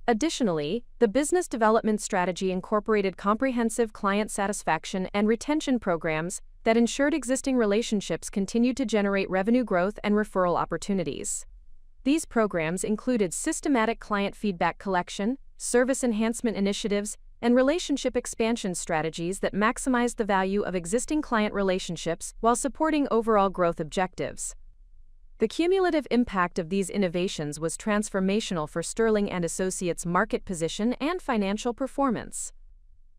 Additionally, the business development strategy incorporated comprehensive client satisfaction and retention programs that ensured existing relationships continued to generate revenue growth and referral opportunities. These programs included systematic client feedback collection, service enhancement initiatives, and relationship expansion strategies that maximized the value of existing client relationships while supporting overall growth objectives. The cumulative impact of these innovations was transformational for Sterling and Associates' market position and financial performance.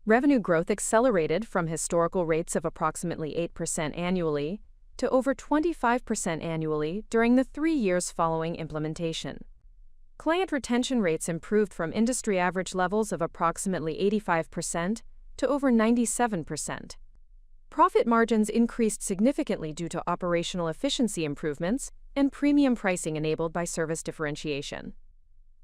Revenue growth accelerated from historical rates of approximately 8% annually to over 25% annually during the 3 years following implementation. Client retention rates improved from industry average levels of approximately 85% to over 97%. Profit margins increased significantly due to operational efficiency improvements and premium pricing enabled by service differentiation.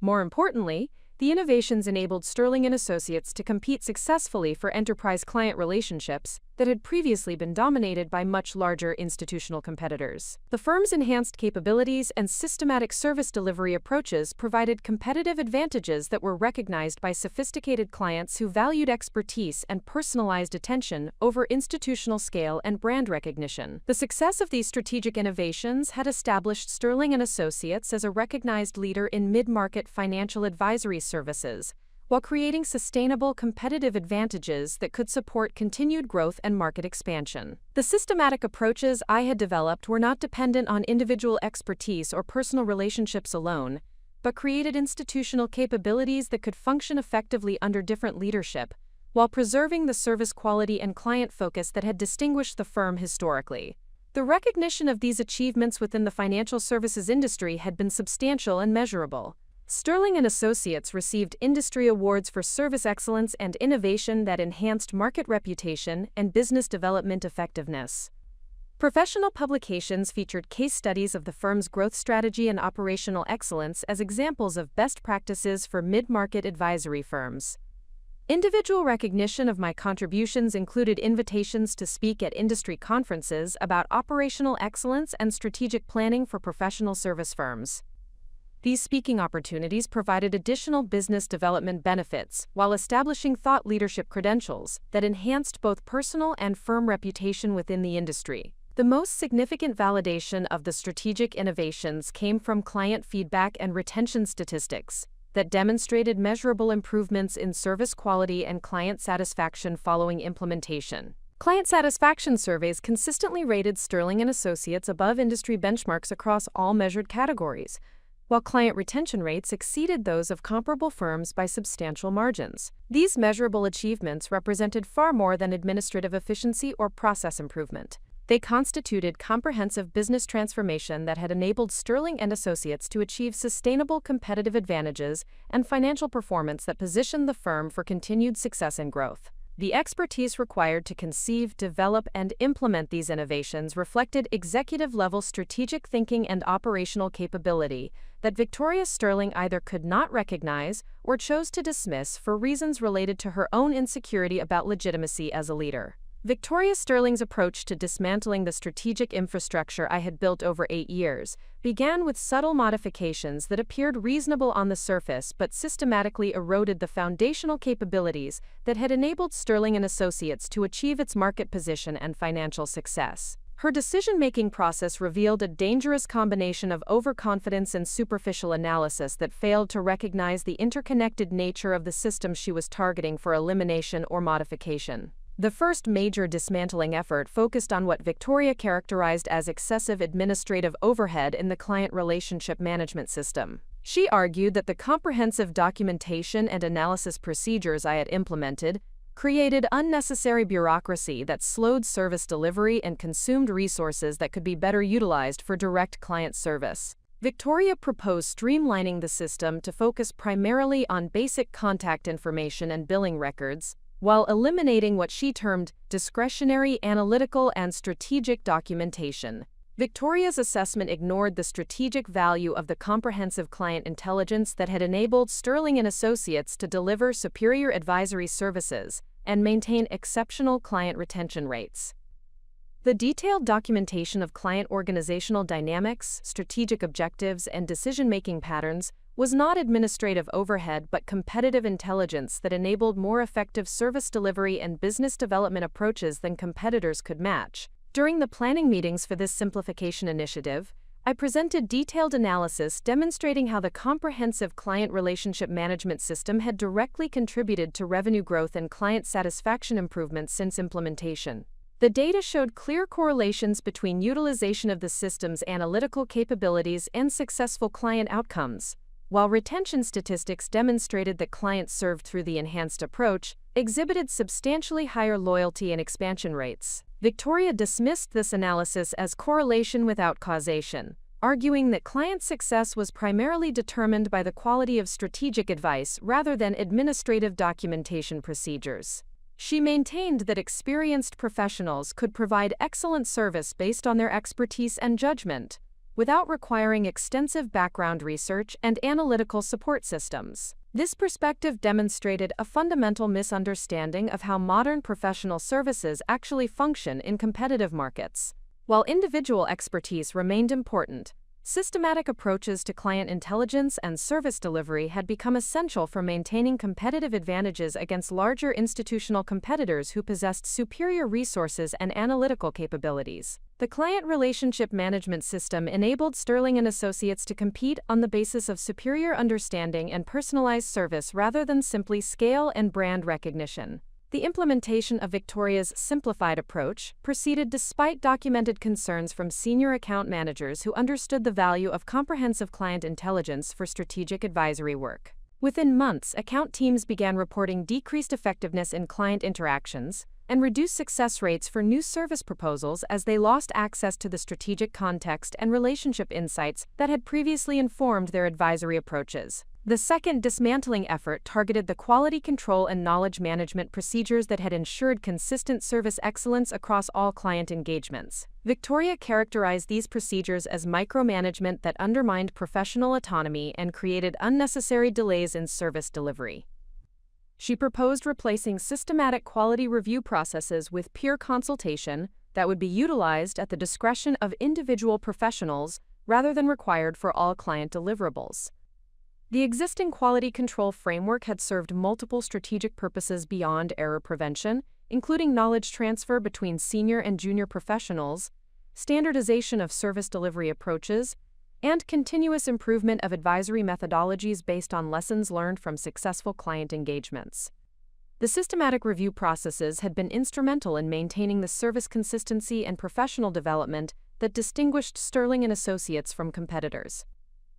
More importantly, the innovations enabled Sterling and Associates to compete successfully for enterprise client relationships that had previously been dominated by much larger institutional competitors. The firm's enhanced capabilities and systematic service delivery approaches provided competitive advantages that were recognized by sophisticated clients who valued expertise and personalized attention over institutional scale and brand recognition. The success of these strategic innovations had established Sterling and Associates as a recognized leader in mid-market financial advisory services, while creating sustainable competitive advantages that could support continued growth and market expansion. The systematic approaches I had developed were not dependent on individual expertise or personal relationships alone, but created institutional capabilities that could function effectively under different leadership, while preserving the service quality and client focus that had distinguished the firm historically. The recognition of these achievements within the financial services industry had been substantial and measurable. Sterling and Associates received industry awards for service excellence and innovation that enhanced market reputation and business development effectiveness. Professional publications featured case studies of the firm's growth strategy and operational excellence as examples of best practices for mid-market advisory firms. Individual recognition of my contributions included invitations to speak at industry conferences about operational excellence and strategic planning for professional service firms. These speaking opportunities provided additional business development benefits while establishing thought leadership credentials that enhanced both personal and firm reputation within the industry. The most significant validation of the strategic innovations came from client feedback and retention statistics that demonstrated measurable improvements in service quality and client satisfaction following implementation. Client satisfaction surveys consistently rated Sterling and Associates above industry benchmarks across all measured categories, while client retention rates exceeded those of comparable firms by substantial margins. These measurable achievements represented far more than administrative efficiency or process improvement. They constituted comprehensive business transformation that had enabled Sterling and Associates to achieve sustainable competitive advantages and financial performance that positioned the firm for continued success and growth. The expertise required to conceive, develop, and implement these innovations reflected executive-level strategic thinking and operational capability that Victoria Sterling either could not recognize or chose to dismiss for reasons related to her own insecurity about legitimacy as a leader. Victoria Sterling's approach to dismantling the strategic infrastructure I had built over 8 years began with subtle modifications that appeared reasonable on the surface but systematically eroded the foundational capabilities that had enabled Sterling and Associates to achieve its market position and financial success. Her decision-making process revealed a dangerous combination of overconfidence and superficial analysis that failed to recognize the interconnected nature of the system she was targeting for elimination or modification. The first major dismantling effort focused on what Victoria characterized as excessive administrative overhead in the client relationship management system. She argued that the comprehensive documentation and analysis procedures I had implemented created unnecessary bureaucracy that slowed service delivery and consumed resources that could be better utilized for direct client service. Victoria proposed streamlining the system to focus primarily on basic contact information and billing records, while eliminating what she termed discretionary, analytical, and strategic documentation. Victoria's assessment ignored the strategic value of the comprehensive client intelligence that had enabled Sterling and Associates to deliver superior advisory services and maintain exceptional client retention rates. The detailed documentation of client organizational dynamics, strategic objectives, and decision-making patterns was not administrative overhead but competitive intelligence that enabled more effective service delivery and business development approaches than competitors could match. During the planning meetings for this simplification initiative, I presented detailed analysis demonstrating how the comprehensive client relationship management system had directly contributed to revenue growth and client satisfaction improvements since implementation. The data showed clear correlations between utilization of the system's analytical capabilities and successful client outcomes, while retention statistics demonstrated that clients served through the enhanced approach exhibited substantially higher loyalty and expansion rates. Victoria dismissed this analysis as correlation without causation, arguing that client success was primarily determined by the quality of strategic advice rather than administrative documentation procedures. She maintained that experienced professionals could provide excellent service based on their expertise and judgment, without requiring extensive background research and analytical support systems. This perspective demonstrated a fundamental misunderstanding of how modern professional services actually function in competitive markets. While individual expertise remained important, systematic approaches to client intelligence and service delivery had become essential for maintaining competitive advantages against larger institutional competitors who possessed superior resources and analytical capabilities. The client relationship management system enabled Sterling and Associates to compete on the basis of superior understanding and personalized service rather than simply scale and brand recognition. The implementation of Victoria's simplified approach proceeded despite documented concerns from senior account managers who understood the value of comprehensive client intelligence for strategic advisory work. Within months, account teams began reporting decreased effectiveness in client interactions and reduced success rates for new service proposals as they lost access to the strategic context and relationship insights that had previously informed their advisory approaches. The second dismantling effort targeted the quality control and knowledge management procedures that had ensured consistent service excellence across all client engagements. Victoria characterized these procedures as micromanagement that undermined professional autonomy and created unnecessary delays in service delivery. She proposed replacing systematic quality review processes with peer consultation that would be utilized at the discretion of individual professionals rather than required for all client deliverables. The existing quality control framework had served multiple strategic purposes beyond error prevention, including knowledge transfer between senior and junior professionals, standardization of service delivery approaches, and continuous improvement of advisory methodologies based on lessons learned from successful client engagements. The systematic review processes had been instrumental in maintaining the service consistency and professional development that distinguished Sterling and Associates from competitors.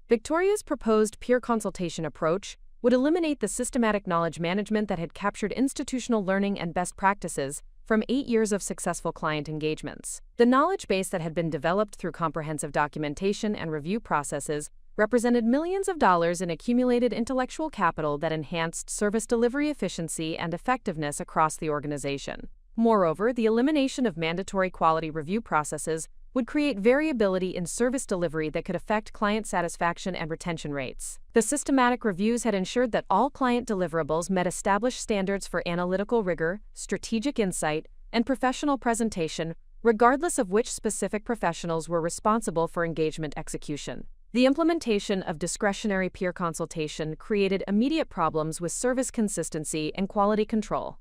Victoria's proposed peer consultation approach would eliminate the systematic knowledge management that had captured institutional learning and best practices from 8 years of successful client engagements. The knowledge base that had been developed through comprehensive documentation and review processes represented millions of dollars in accumulated intellectual capital that enhanced service delivery efficiency and effectiveness across the organization. Moreover, the elimination of mandatory quality review processes would create variability in service delivery that could affect client satisfaction and retention rates. The systematic reviews had ensured that all client deliverables met established standards for analytical rigor, strategic insight, and professional presentation, regardless of which specific professionals were responsible for engagement execution. The implementation of discretionary peer consultation created immediate problems with service consistency and quality control.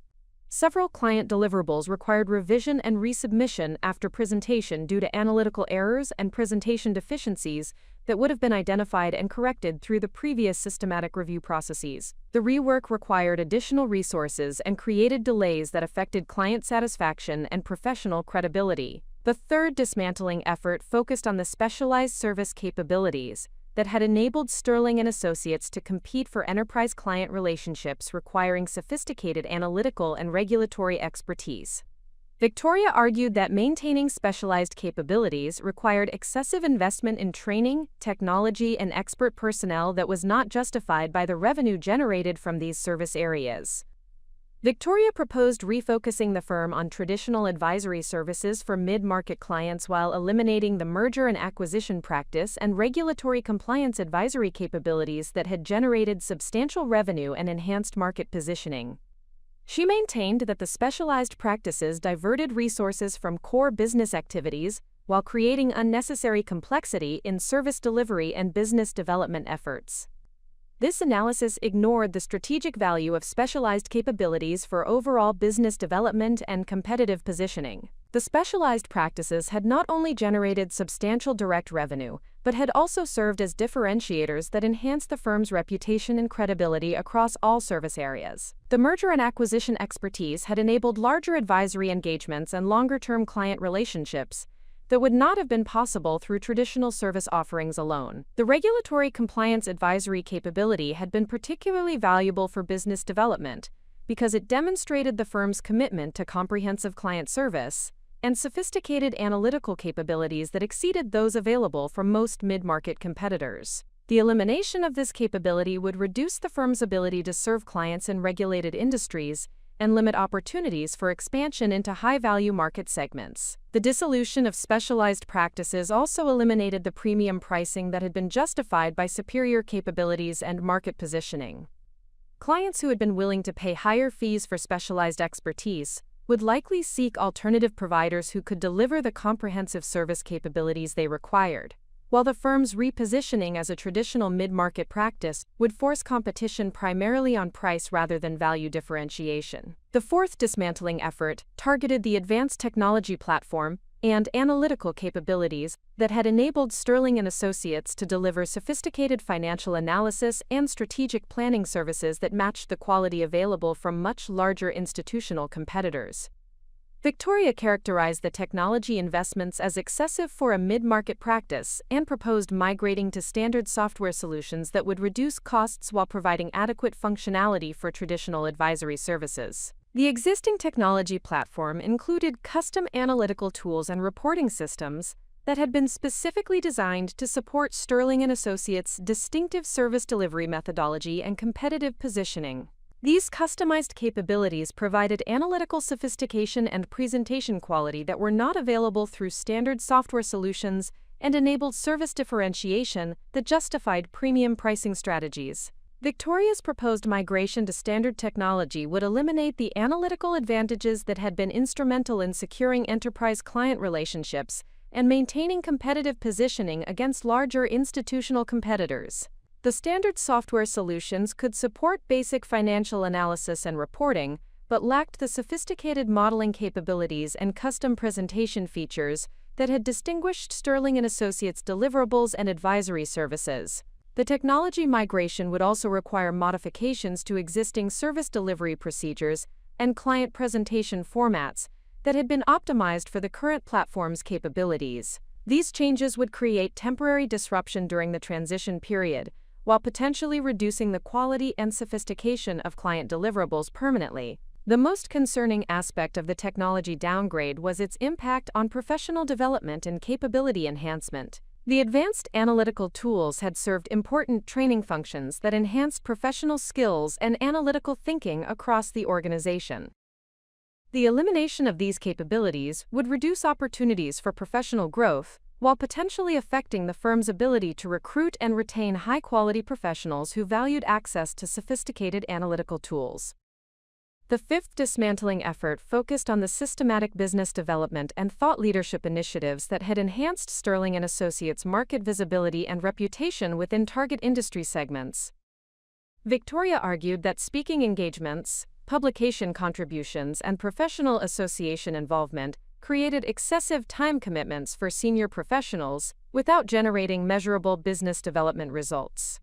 Several client deliverables required revision and resubmission after presentation due to analytical errors and presentation deficiencies that would have been identified and corrected through the previous systematic review processes. The rework required additional resources and created delays that affected client satisfaction and professional credibility. The third dismantling effort focused on the specialized service capabilities that had enabled Sterling and Associates to compete for enterprise client relationships requiring sophisticated analytical and regulatory expertise. Victoria argued that maintaining specialized capabilities required excessive investment in training, technology, and expert personnel that was not justified by the revenue generated from these service areas. Victoria proposed refocusing the firm on traditional advisory services for mid-market clients while eliminating the merger and acquisition practice and regulatory compliance advisory capabilities that had generated substantial revenue and enhanced market positioning. She maintained that the specialized practices diverted resources from core business activities while creating unnecessary complexity in service delivery and business development efforts. This analysis ignored the strategic value of specialized capabilities for overall business development and competitive positioning. The specialized practices had not only generated substantial direct revenue, but had also served as differentiators that enhanced the firm's reputation and credibility across all service areas. The merger and acquisition expertise had enabled larger advisory engagements and longer-term client relationships that would not have been possible through traditional service offerings alone. The regulatory compliance advisory capability had been particularly valuable for business development because it demonstrated the firm's commitment to comprehensive client service and sophisticated analytical capabilities that exceeded those available from most mid-market competitors. The elimination of this capability would reduce the firm's ability to serve clients in regulated industries and limit opportunities for expansion into high-value market segments. The dissolution of specialized practices also eliminated the premium pricing that had been justified by superior capabilities and market positioning. Clients who had been willing to pay higher fees for specialized expertise would likely seek alternative providers who could deliver the comprehensive service capabilities they required, while the firm's repositioning as a traditional mid-market practice would force competition primarily on price rather than value differentiation. The fourth dismantling effort targeted the advanced technology platform and analytical capabilities that had enabled Sterling and Associates to deliver sophisticated financial analysis and strategic planning services that matched the quality available from much larger institutional competitors. Victoria characterized the technology investments as excessive for a mid-market practice and proposed migrating to standard software solutions that would reduce costs while providing adequate functionality for traditional advisory services. The existing technology platform included custom analytical tools and reporting systems that had been specifically designed to support Sterling and Associates' distinctive service delivery methodology and competitive positioning. These customized capabilities provided analytical sophistication and presentation quality that were not available through standard software solutions and enabled service differentiation that justified premium pricing strategies. Victoria's proposed migration to standard technology would eliminate the analytical advantages that had been instrumental in securing enterprise client relationships and maintaining competitive positioning against larger institutional competitors. The standard software solutions could support basic financial analysis and reporting, but lacked the sophisticated modeling capabilities and custom presentation features that had distinguished Sterling and Associates' deliverables and advisory services. The technology migration would also require modifications to existing service delivery procedures and client presentation formats that had been optimized for the current platform's capabilities. These changes would create temporary disruption during the transition period, while potentially reducing the quality and sophistication of client deliverables permanently. The most concerning aspect of the technology downgrade was its impact on professional development and capability enhancement. The advanced analytical tools had served important training functions that enhanced professional skills and analytical thinking across the organization. The elimination of these capabilities would reduce opportunities for professional growth, while potentially affecting the firm's ability to recruit and retain high-quality professionals who valued access to sophisticated analytical tools. The fifth dismantling effort focused on the systematic business development and thought leadership initiatives that had enhanced Sterling and Associates' market visibility and reputation within target industry segments. Victoria argued that speaking engagements, publication contributions, and professional association involvement created excessive time commitments for senior professionals without generating measurable business development results.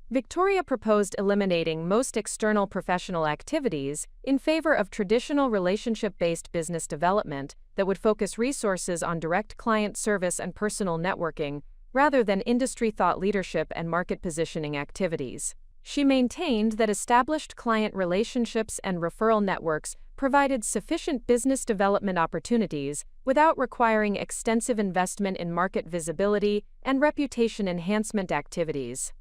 Victoria proposed eliminating most external professional activities in favor of traditional relationship-based business development that would focus resources on direct client service and personal networking rather than industry thought leadership and market positioning activities. She maintained that established client relationships and referral networks provided sufficient business development opportunities without requiring extensive investment in market visibility and reputation enhancement activities.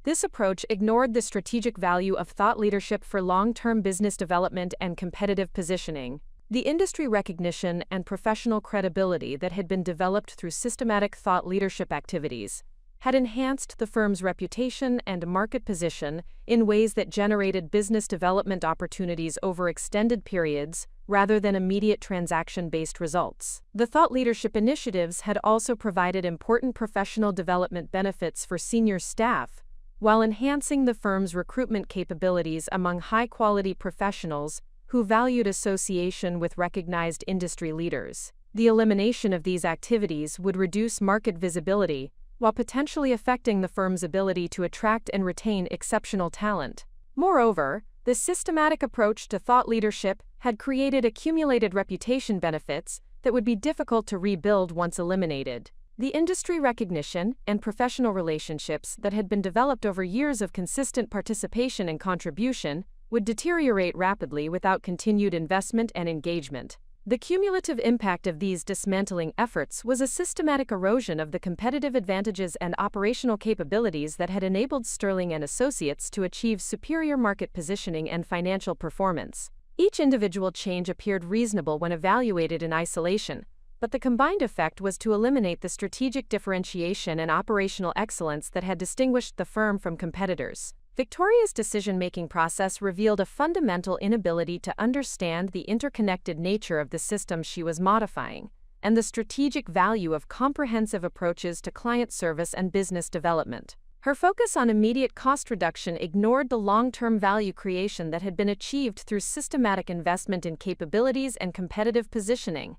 This approach ignored the strategic value of thought leadership for long-term business development and competitive positioning. The industry recognition and professional credibility that had been developed through systematic thought leadership activities had enhanced the firm's reputation and market position in ways that generated business development opportunities over extended periods rather than immediate transaction-based results. The thought leadership initiatives had also provided important professional development benefits for senior staff, while enhancing the firm's recruitment capabilities among high-quality professionals who valued association with recognized industry leaders. The elimination of these activities would reduce market visibility, while potentially affecting the firm's ability to attract and retain exceptional talent. Moreover, the systematic approach to thought leadership had created accumulated reputation benefits that would be difficult to rebuild once eliminated. The industry recognition and professional relationships that had been developed over years of consistent participation and contribution would deteriorate rapidly without continued investment and engagement. The cumulative impact of these dismantling efforts was a systematic erosion of the competitive advantages and operational capabilities that had enabled Sterling and Associates to achieve superior market positioning and financial performance. Each individual change appeared reasonable when evaluated in isolation, but the combined effect was to eliminate the strategic differentiation and operational excellence that had distinguished the firm from competitors. Victoria's decision-making process revealed a fundamental inability to understand the interconnected nature of the system she was modifying, and the strategic value of comprehensive approaches to client service and business development. Her focus on immediate cost reduction ignored the long-term value creation that had been achieved through systematic investment in capabilities and competitive positioning.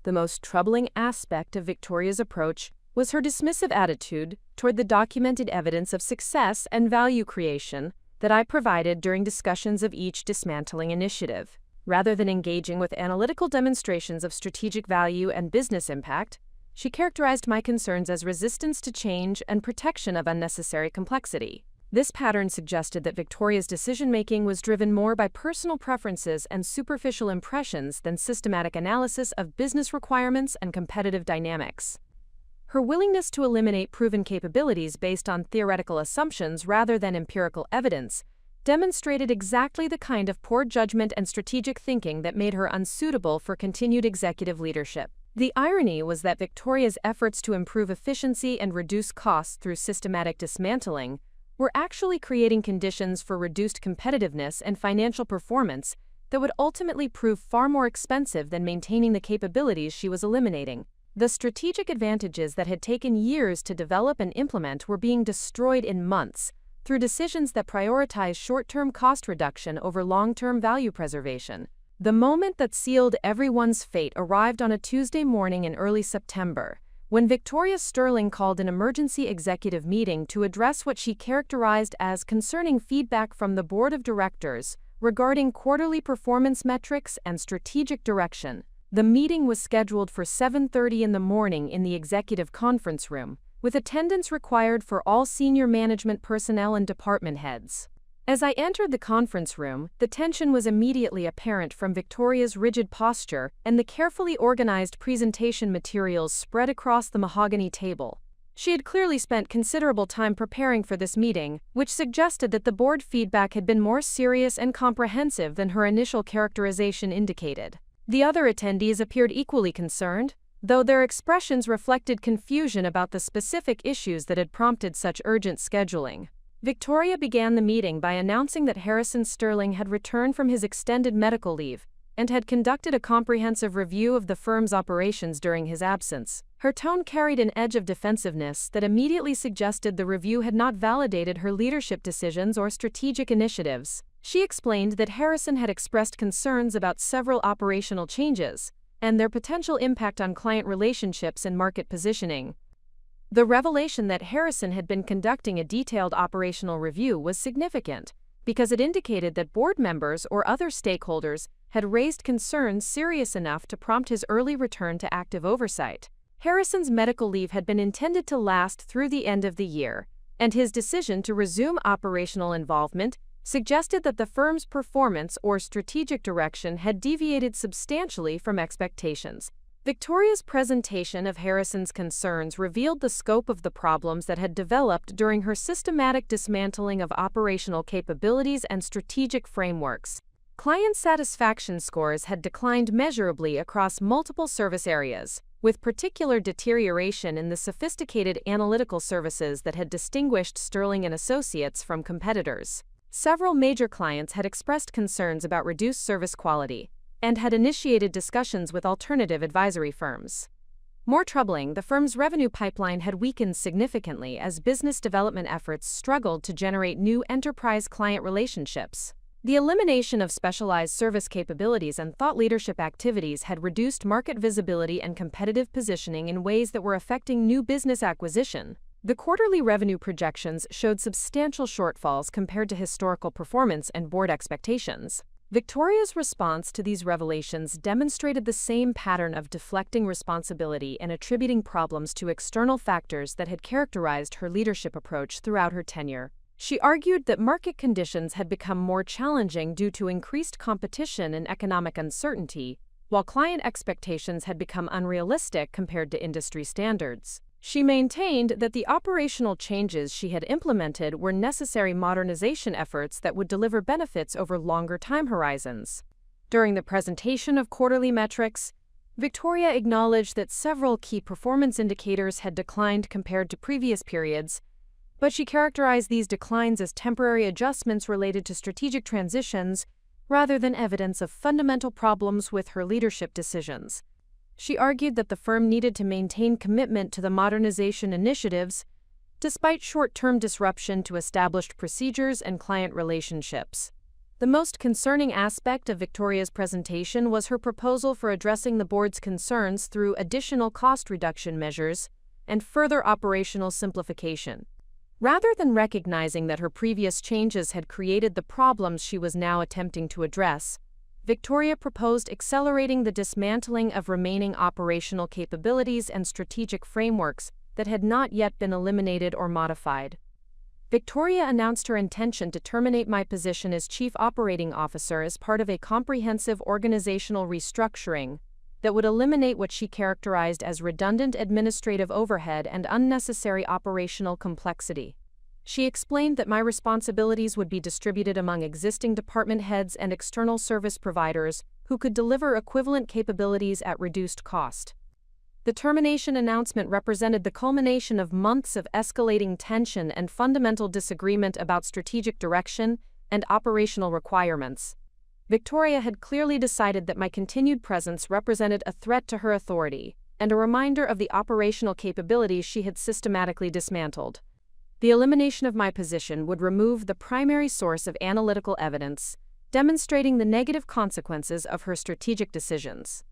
The most troubling aspect of Victoria's approach was her dismissive attitude toward the documented evidence of success and value creation that I provided during discussions of each dismantling initiative. Rather than engaging with analytical demonstrations of strategic value and business impact, she characterized my concerns as resistance to change and protection of unnecessary complexity. This pattern suggested that Victoria's decision-making was driven more by personal preferences and superficial impressions than systematic analysis of business requirements and competitive dynamics. Her willingness to eliminate proven capabilities based on theoretical assumptions rather than empirical evidence demonstrated exactly the kind of poor judgment and strategic thinking that made her unsuitable for continued executive leadership. The irony was that Victoria's efforts to improve efficiency and reduce costs through systematic dismantling were actually creating conditions for reduced competitiveness and financial performance that would ultimately prove far more expensive than maintaining the capabilities she was eliminating. The strategic advantages that had taken years to develop and implement were being destroyed in months through decisions that prioritized short-term cost reduction over long-term value preservation. The moment that sealed everyone's fate arrived on a Tuesday morning in early September, when Victoria Sterling called an emergency executive meeting to address what she characterized as concerning feedback from the board of directors regarding quarterly performance metrics and strategic direction. The meeting was scheduled for 7:30 in the morning in the executive conference room, with attendance required for all senior management personnel and department heads. As I entered the conference room, the tension was immediately apparent from Victoria's rigid posture and the carefully organized presentation materials spread across the mahogany table. She had clearly spent considerable time preparing for this meeting, which suggested that the board feedback had been more serious and comprehensive than her initial characterization indicated. The other attendees appeared equally concerned, though their expressions reflected confusion about the specific issues that had prompted such urgent scheduling. Victoria began the meeting by announcing that Harrison Sterling had returned from his extended medical leave and had conducted a comprehensive review of the firm's operations during his absence. Her tone carried an edge of defensiveness that immediately suggested the review had not validated her leadership decisions or strategic initiatives. She explained that Harrison had expressed concerns about several operational changes and their potential impact on client relationships and market positioning. The revelation that Harrison had been conducting a detailed operational review was significant, because it indicated that board members or other stakeholders had raised concerns serious enough to prompt his early return to active oversight. Harrison's medical leave had been intended to last through the end of the year, and his decision to resume operational involvement suggested that the firm's performance or strategic direction had deviated substantially from expectations. Victoria's presentation of Harrison's concerns revealed the scope of the problems that had developed during her systematic dismantling of operational capabilities and strategic frameworks. Client satisfaction scores had declined measurably across multiple service areas, with particular deterioration in the sophisticated analytical services that had distinguished Sterling and Associates from competitors. Several major clients had expressed concerns about reduced service quality and had initiated discussions with alternative advisory firms. More troubling, the firm's revenue pipeline had weakened significantly as business development efforts struggled to generate new enterprise client relationships. The elimination of specialized service capabilities and thought leadership activities had reduced market visibility and competitive positioning in ways that were affecting new business acquisition. The quarterly revenue projections showed substantial shortfalls compared to historical performance and board expectations. Victoria's response to these revelations demonstrated the same pattern of deflecting responsibility and attributing problems to external factors that had characterized her leadership approach throughout her tenure. She argued that market conditions had become more challenging due to increased competition and economic uncertainty, while client expectations had become unrealistic compared to industry standards. She maintained that the operational changes she had implemented were necessary modernization efforts that would deliver benefits over longer time horizons. During the presentation of quarterly metrics, Victoria acknowledged that several key performance indicators had declined compared to previous periods, but she characterized these declines as temporary adjustments related to strategic transitions rather than evidence of fundamental problems with her leadership decisions. She argued that the firm needed to maintain commitment to the modernization initiatives, despite short-term disruption to established procedures and client relationships. The most concerning aspect of Victoria's presentation was her proposal for addressing the board's concerns through additional cost reduction measures and further operational simplification. Rather than recognizing that her previous changes had created the problems she was now attempting to address, Victoria proposed accelerating the dismantling of remaining operational capabilities and strategic frameworks that had not yet been eliminated or modified. Victoria announced her intention to terminate my position as Chief Operating Officer as part of a comprehensive organizational restructuring that would eliminate what she characterized as redundant administrative overhead and unnecessary operational complexity. She explained that my responsibilities would be distributed among existing department heads and external service providers who could deliver equivalent capabilities at reduced cost. The termination announcement represented the culmination of months of escalating tension and fundamental disagreement about strategic direction and operational requirements. Victoria had clearly decided that my continued presence represented a threat to her authority and a reminder of the operational capabilities she had systematically dismantled. The elimination of my position would remove the primary source of analytical evidence, demonstrating the negative consequences of her strategic decisions.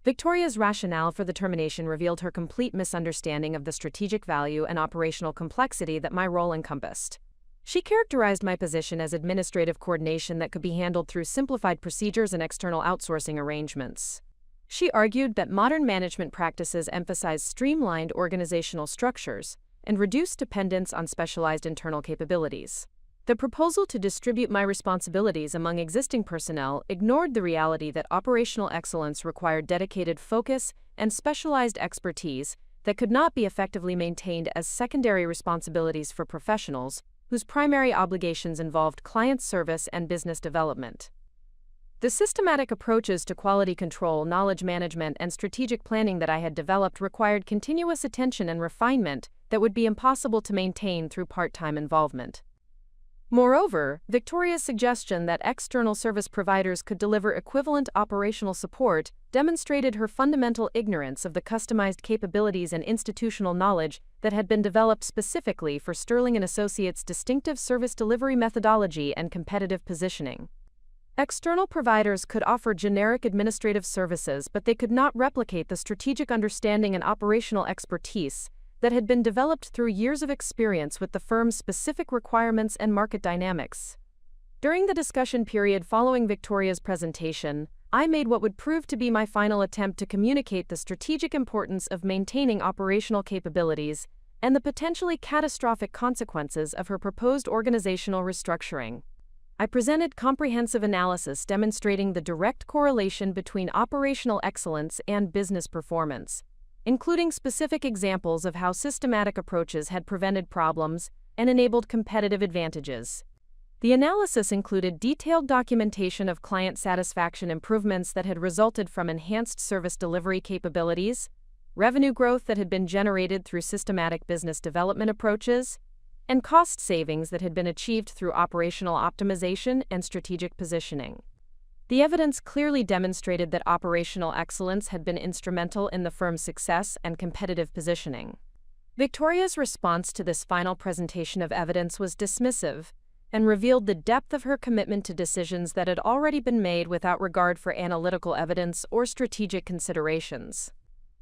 Victoria's rationale for the termination revealed her complete misunderstanding of the strategic value and operational complexity that my role encompassed. She characterized my position as administrative coordination that could be handled through simplified procedures and external outsourcing arrangements. She argued that modern management practices emphasize streamlined organizational structures and reduce dependence on specialized internal capabilities. The proposal to distribute my responsibilities among existing personnel ignored the reality that operational excellence required dedicated focus and specialized expertise that could not be effectively maintained as secondary responsibilities for professionals whose primary obligations involved client service and business development. The systematic approaches to quality control, knowledge management, and strategic planning that I had developed required continuous attention and refinement that would be impossible to maintain through part-time involvement. Moreover, Victoria's suggestion that external service providers could deliver equivalent operational support demonstrated her fundamental ignorance of the customized capabilities and institutional knowledge that had been developed specifically for Sterling & Associates' distinctive service delivery methodology and competitive positioning. External providers could offer generic administrative services, but they could not replicate the strategic understanding and operational expertise that had been developed through years of experience with the firm's specific requirements and market dynamics. During the discussion period following Victoria's presentation, I made what would prove to be my final attempt to communicate the strategic importance of maintaining operational capabilities and the potentially catastrophic consequences of her proposed organizational restructuring. I presented comprehensive analysis demonstrating the direct correlation between operational excellence and business performance, including specific examples of how systematic approaches had prevented problems and enabled competitive advantages. The analysis included detailed documentation of client satisfaction improvements that had resulted from enhanced service delivery capabilities, revenue growth that had been generated through systematic business development approaches, and cost savings that had been achieved through operational optimization and strategic positioning. The evidence clearly demonstrated that operational excellence had been instrumental in the firm's success and competitive positioning. Victoria's response to this final presentation of evidence was dismissive and revealed the depth of her commitment to decisions that had already been made without regard for analytical evidence or strategic considerations.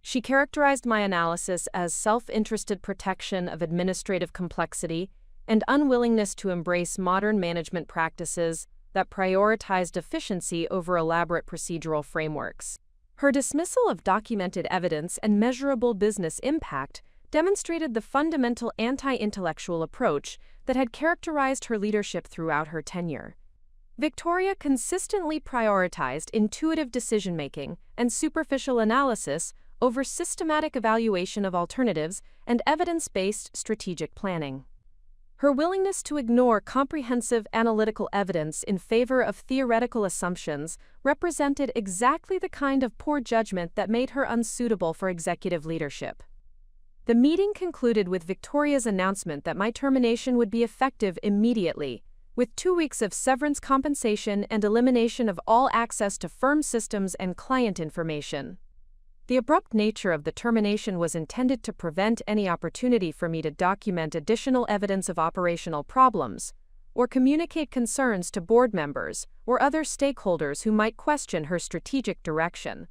She characterized my analysis as self-interested protection of administrative complexity and unwillingness to embrace modern management practices that prioritized efficiency over elaborate procedural frameworks. Her dismissal of documented evidence and measurable business impact demonstrated the fundamental anti-intellectual approach that had characterized her leadership throughout her tenure. Victoria consistently prioritized intuitive decision-making and superficial analysis over systematic evaluation of alternatives and evidence-based strategic planning. Her willingness to ignore comprehensive analytical evidence in favor of theoretical assumptions represented exactly the kind of poor judgment that made her unsuitable for executive leadership. The meeting concluded with Victoria's announcement that my termination would be effective immediately, with 2 weeks of severance compensation and elimination of all access to firm systems and client information. The abrupt nature of the termination was intended to prevent any opportunity for me to document additional evidence of operational problems or communicate concerns to board members or other stakeholders who might question her strategic direction.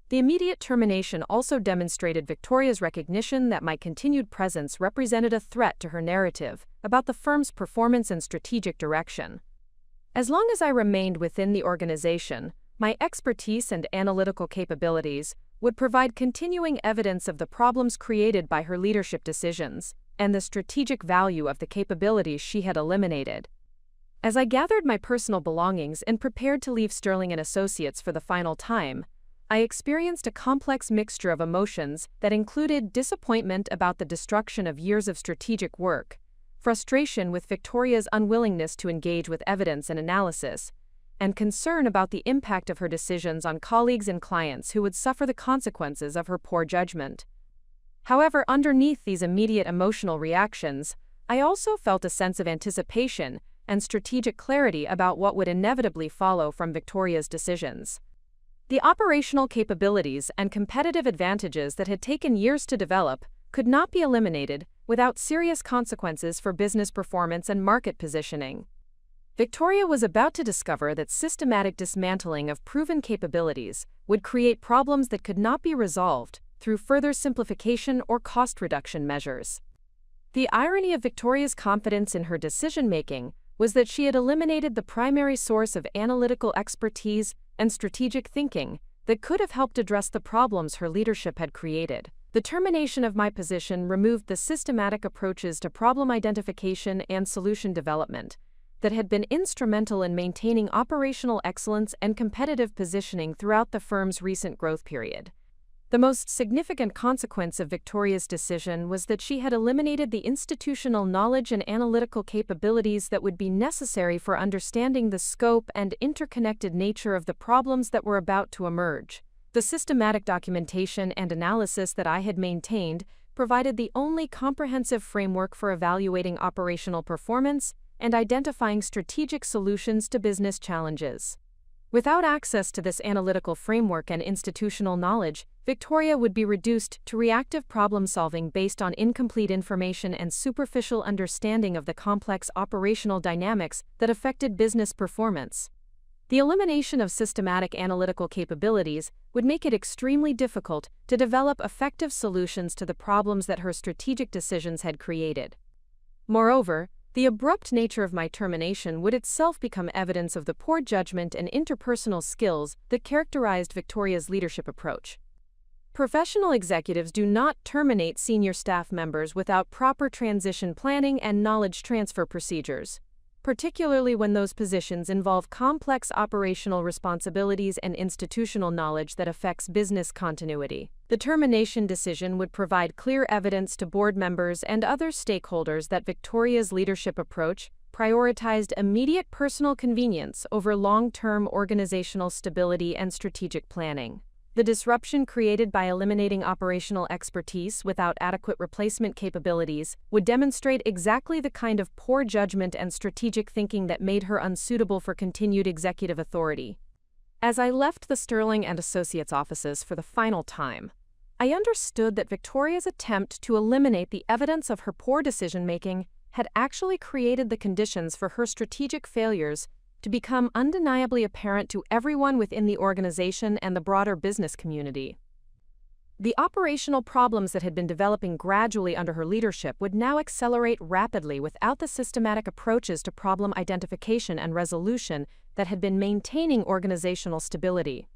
The immediate termination also demonstrated Victoria's recognition that my continued presence represented a threat to her narrative about the firm's performance and strategic direction. As long as I remained within the organization, my expertise and analytical capabilities would provide continuing evidence of the problems created by her leadership decisions and the strategic value of the capabilities she had eliminated. As I gathered my personal belongings and prepared to leave Sterling & Associates for the final time, I experienced a complex mixture of emotions that included disappointment about the destruction of years of strategic work, frustration with Victoria's unwillingness to engage with evidence and analysis, and concern about the impact of her decisions on colleagues and clients who would suffer the consequences of her poor judgment. However, underneath these immediate emotional reactions, I also felt a sense of anticipation and strategic clarity about what would inevitably follow from Victoria's decisions. The operational capabilities and competitive advantages that had taken years to develop could not be eliminated without serious consequences for business performance and market positioning. Victoria was about to discover that systematic dismantling of proven capabilities would create problems that could not be resolved through further simplification or cost reduction measures. The irony of Victoria's confidence in her decision-making was that she had eliminated the primary source of analytical expertise and strategic thinking that could have helped address the problems her leadership had created. The termination of my position removed the systematic approaches to problem identification and solution development that had been instrumental in maintaining operational excellence and competitive positioning throughout the firm's recent growth period. The most significant consequence of Victoria's decision was that she had eliminated the institutional knowledge and analytical capabilities that would be necessary for understanding the scope and interconnected nature of the problems that were about to emerge. The systematic documentation and analysis that I had maintained provided the only comprehensive framework for evaluating operational performance and identifying strategic solutions to business challenges. Without access to this analytical framework and institutional knowledge, Victoria would be reduced to reactive problem-solving based on incomplete information and superficial understanding of the complex operational dynamics that affected business performance. The elimination of systematic analytical capabilities would make it extremely difficult to develop effective solutions to the problems that her strategic decisions had created. Moreover, the abrupt nature of my termination would itself become evidence of the poor judgment and interpersonal skills that characterized Victoria's leadership approach. Professional executives do not terminate senior staff members without proper transition planning and knowledge transfer procedures, particularly when those positions involve complex operational responsibilities and institutional knowledge that affects business continuity. The termination decision would provide clear evidence to board members and other stakeholders that Victoria's leadership approach prioritized immediate personal convenience over long-term organizational stability and strategic planning. The disruption created by eliminating operational expertise without adequate replacement capabilities would demonstrate exactly the kind of poor judgment and strategic thinking that made her unsuitable for continued executive authority. As I left the Sterling and Associates offices for the final time, I understood that Victoria's attempt to eliminate the evidence of her poor decision-making had actually created the conditions for her strategic failures to become undeniably apparent to everyone within the organization and the broader business community. The operational problems that had been developing gradually under her leadership would now accelerate rapidly without the systematic approaches to problem identification and resolution that had been maintaining organizational stability.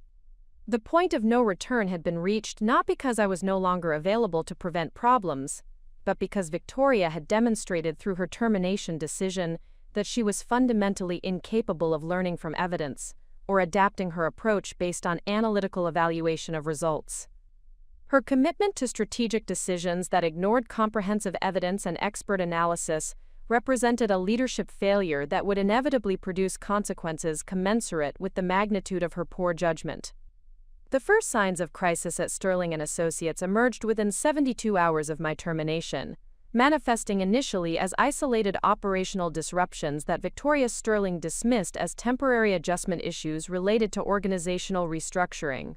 The point of no return had been reached not because I was no longer available to prevent problems, but because Victoria had demonstrated through her termination decision that she was fundamentally incapable of learning from evidence or adapting her approach based on analytical evaluation of results. Her commitment to strategic decisions that ignored comprehensive evidence and expert analysis represented a leadership failure that would inevitably produce consequences commensurate with the magnitude of her poor judgment. The first signs of crisis at Sterling and Associates emerged within 72 hours of my termination, manifesting initially as isolated operational disruptions that Victoria Sterling dismissed as temporary adjustment issues related to organizational restructuring.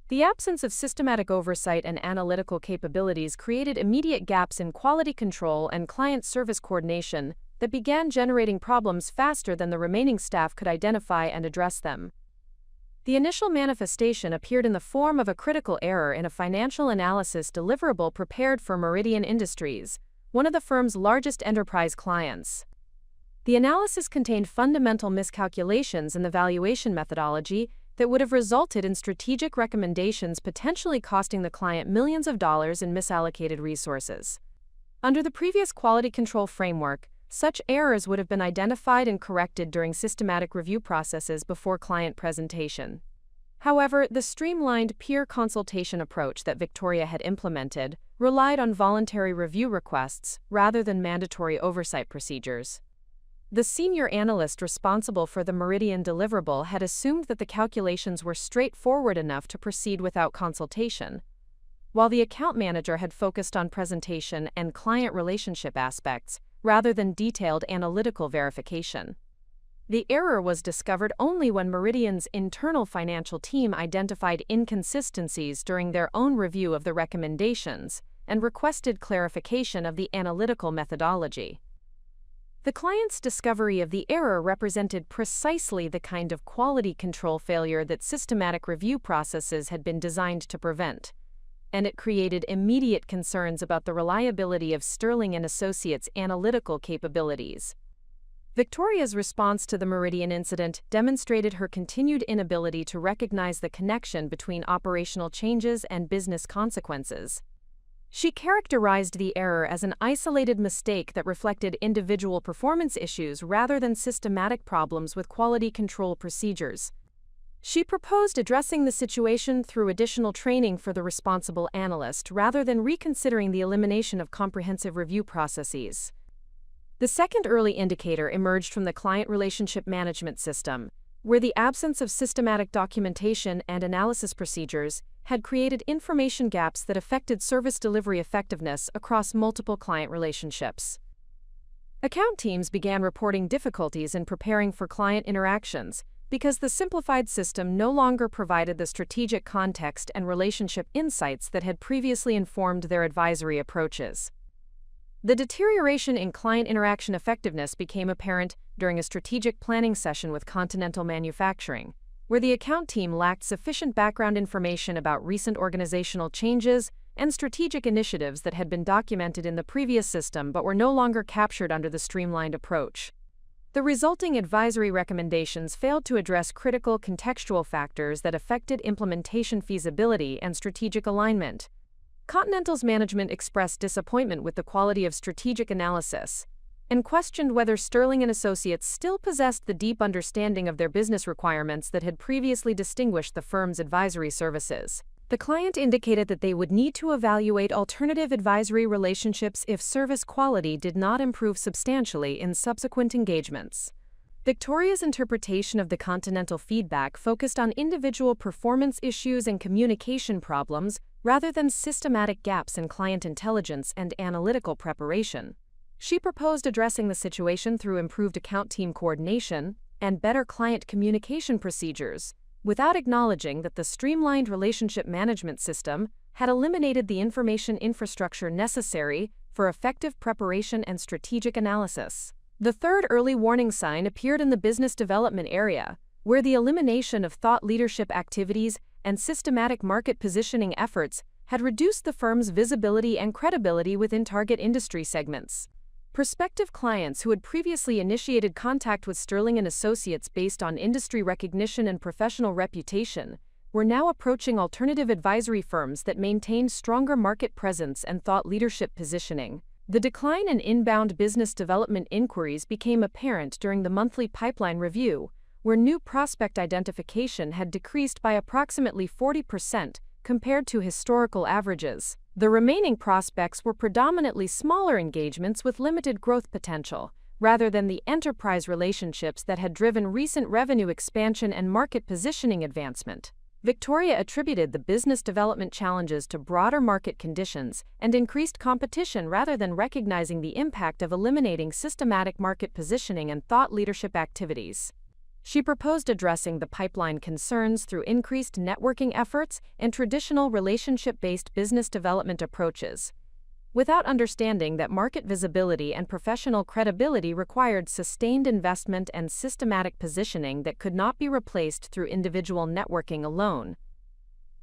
The absence of systematic oversight and analytical capabilities created immediate gaps in quality control and client service coordination that began generating problems faster than the remaining staff could identify and address them. The initial manifestation appeared in the form of a critical error in a financial analysis deliverable prepared for Meridian Industries, one of the firm's largest enterprise clients. The analysis contained fundamental miscalculations in the valuation methodology that would have resulted in strategic recommendations potentially costing the client millions of dollars in misallocated resources. Under the previous quality control framework, such errors would have been identified and corrected during systematic review processes before client presentation. However, the streamlined peer consultation approach that Victoria had implemented relied on voluntary review requests rather than mandatory oversight procedures. The senior analyst responsible for the Meridian deliverable had assumed that the calculations were straightforward enough to proceed without consultation, while the account manager had focused on presentation and client relationship aspects rather than detailed analytical verification. The error was discovered only when Meridian's internal financial team identified inconsistencies during their own review of the recommendations and requested clarification of the analytical methodology. The client's discovery of the error represented precisely the kind of quality control failure that systematic review processes had been designed to prevent, and it created immediate concerns about the reliability of Sterling and Associates' analytical capabilities. Victoria's response to the Meridian incident demonstrated her continued inability to recognize the connection between operational changes and business consequences. She characterized the error as an isolated mistake that reflected individual performance issues rather than systematic problems with quality control procedures. She proposed addressing the situation through additional training for the responsible analyst rather than reconsidering the elimination of comprehensive review processes. The second early indicator emerged from the client relationship management system, where the absence of systematic documentation and analysis procedures had created information gaps that affected service delivery effectiveness across multiple client relationships. Account teams began reporting difficulties in preparing for client interactions because the simplified system no longer provided the strategic context and relationship insights that had previously informed their advisory approaches. The deterioration in client interaction effectiveness became apparent during a strategic planning session with Continental Manufacturing, where the account team lacked sufficient background information about recent organizational changes and strategic initiatives that had been documented in the previous system but were no longer captured under the streamlined approach. The resulting advisory recommendations failed to address critical contextual factors that affected implementation feasibility and strategic alignment. Continental's management expressed disappointment with the quality of strategic analysis and questioned whether Sterling and Associates still possessed the deep understanding of their business requirements that had previously distinguished the firm's advisory services. The client indicated that they would need to evaluate alternative advisory relationships if service quality did not improve substantially in subsequent engagements. Victoria's interpretation of the Continental feedback focused on individual performance issues and communication problems rather than systematic gaps in client intelligence and analytical preparation. She proposed addressing the situation through improved account team coordination and better client communication procedures, without acknowledging that the streamlined relationship management system had eliminated the information infrastructure necessary for effective preparation and strategic analysis. The third early warning sign appeared in the business development area, where the elimination of thought leadership activities and systematic market positioning efforts had reduced the firm's visibility and credibility within target industry segments. Prospective clients who had previously initiated contact with Sterling and Associates based on industry recognition and professional reputation were now approaching alternative advisory firms that maintained stronger market presence and thought leadership positioning. The decline in inbound business development inquiries became apparent during the monthly pipeline review, where new prospect identification had decreased by approximately 40% compared to historical averages. The remaining prospects were predominantly smaller engagements with limited growth potential, rather than the enterprise relationships that had driven recent revenue expansion and market positioning advancement. Victoria attributed the business development challenges to broader market conditions and increased competition rather than recognizing the impact of eliminating systematic market positioning and thought leadership activities. She proposed addressing the pipeline concerns through increased networking efforts and traditional relationship-based business development approaches, without understanding that market visibility and professional credibility required sustained investment and systematic positioning that could not be replaced through individual networking alone.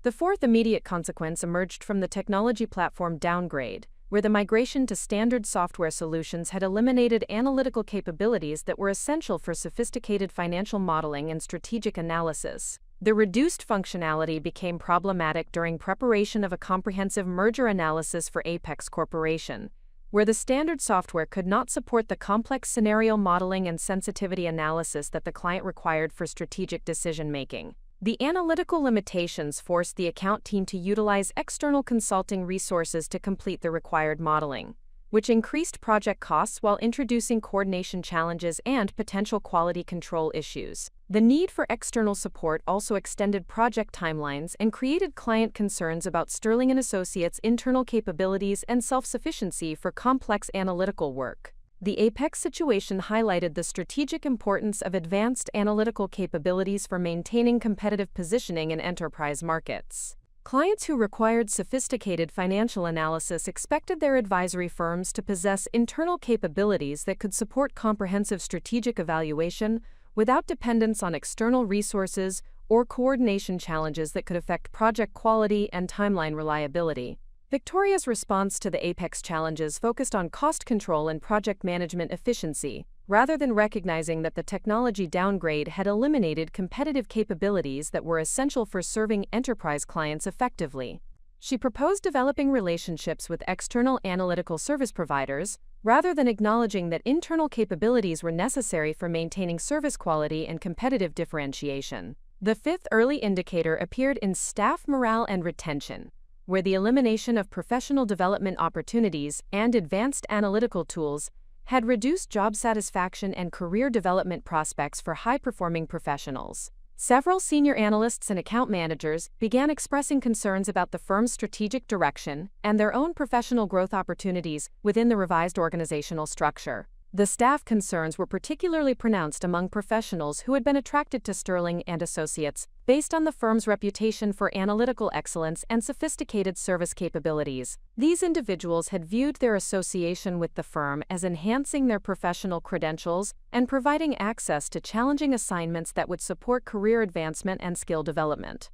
The fourth immediate consequence emerged from the technology platform downgrade, where the migration to standard software solutions had eliminated analytical capabilities that were essential for sophisticated financial modeling and strategic analysis. The reduced functionality became problematic during preparation of a comprehensive merger analysis for Apex Corporation, where the standard software could not support the complex scenario modeling and sensitivity analysis that the client required for strategic decision-making. The analytical limitations forced the account team to utilize external consulting resources to complete the required modeling, which increased project costs while introducing coordination challenges and potential quality control issues. The need for external support also extended project timelines and created client concerns about Sterling and Associates' internal capabilities and self-sufficiency for complex analytical work. The Apex situation highlighted the strategic importance of advanced analytical capabilities for maintaining competitive positioning in enterprise markets. Clients who required sophisticated financial analysis expected their advisory firms to possess internal capabilities that could support comprehensive strategic evaluation without dependence on external resources or coordination challenges that could affect project quality and timeline reliability. Victoria's response to the Apex challenges focused on cost control and project management efficiency, rather than recognizing that the technology downgrade had eliminated competitive capabilities that were essential for serving enterprise clients effectively. She proposed developing relationships with external analytical service providers, rather than acknowledging that internal capabilities were necessary for maintaining service quality and competitive differentiation. The fifth early indicator appeared in staff morale and retention, where the elimination of professional development opportunities and advanced analytical tools had reduced job satisfaction and career development prospects for high-performing professionals. Several senior analysts and account managers began expressing concerns about the firm's strategic direction and their own professional growth opportunities within the revised organizational structure. The staff concerns were particularly pronounced among professionals who had been attracted to Sterling and Associates based on the firm's reputation for analytical excellence and sophisticated service capabilities. These individuals had viewed their association with the firm as enhancing their professional credentials and providing access to challenging assignments that would support career advancement and skill development.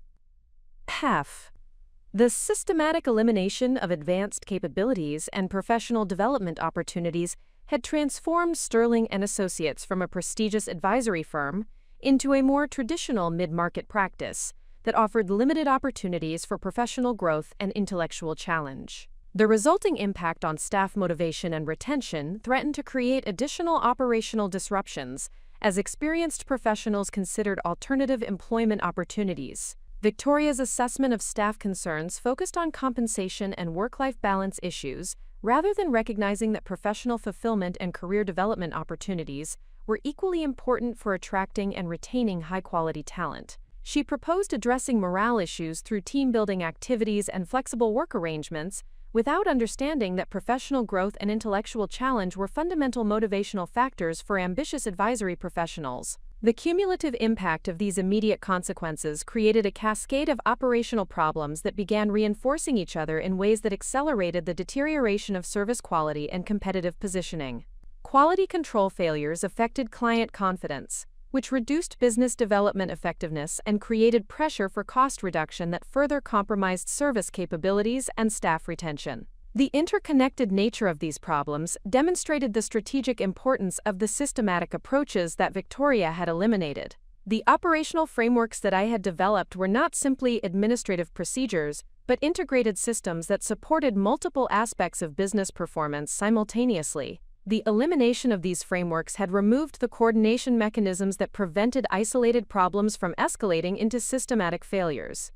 The systematic elimination of advanced capabilities and professional development opportunities had transformed Sterling and Associates from a prestigious advisory firm into a more traditional mid-market practice that offered limited opportunities for professional growth and intellectual challenge. The resulting impact on staff motivation and retention threatened to create additional operational disruptions as experienced professionals considered alternative employment opportunities. Victoria's assessment of staff concerns focused on compensation and work-life balance issues, rather than recognizing that professional fulfillment and career development opportunities were equally important for attracting and retaining high-quality talent. She proposed addressing morale issues through team-building activities and flexible work arrangements, without understanding that professional growth and intellectual challenge were fundamental motivational factors for ambitious advisory professionals. The cumulative impact of these immediate consequences created a cascade of operational problems that began reinforcing each other in ways that accelerated the deterioration of service quality and competitive positioning. Quality control failures affected client confidence, which reduced business development effectiveness and created pressure for cost reduction that further compromised service capabilities and staff retention. The interconnected nature of these problems demonstrated the strategic importance of the systematic approaches that Victoria had eliminated. The operational frameworks that I had developed were not simply administrative procedures, but integrated systems that supported multiple aspects of business performance simultaneously. The elimination of these frameworks had removed the coordination mechanisms that prevented isolated problems from escalating into systematic failures.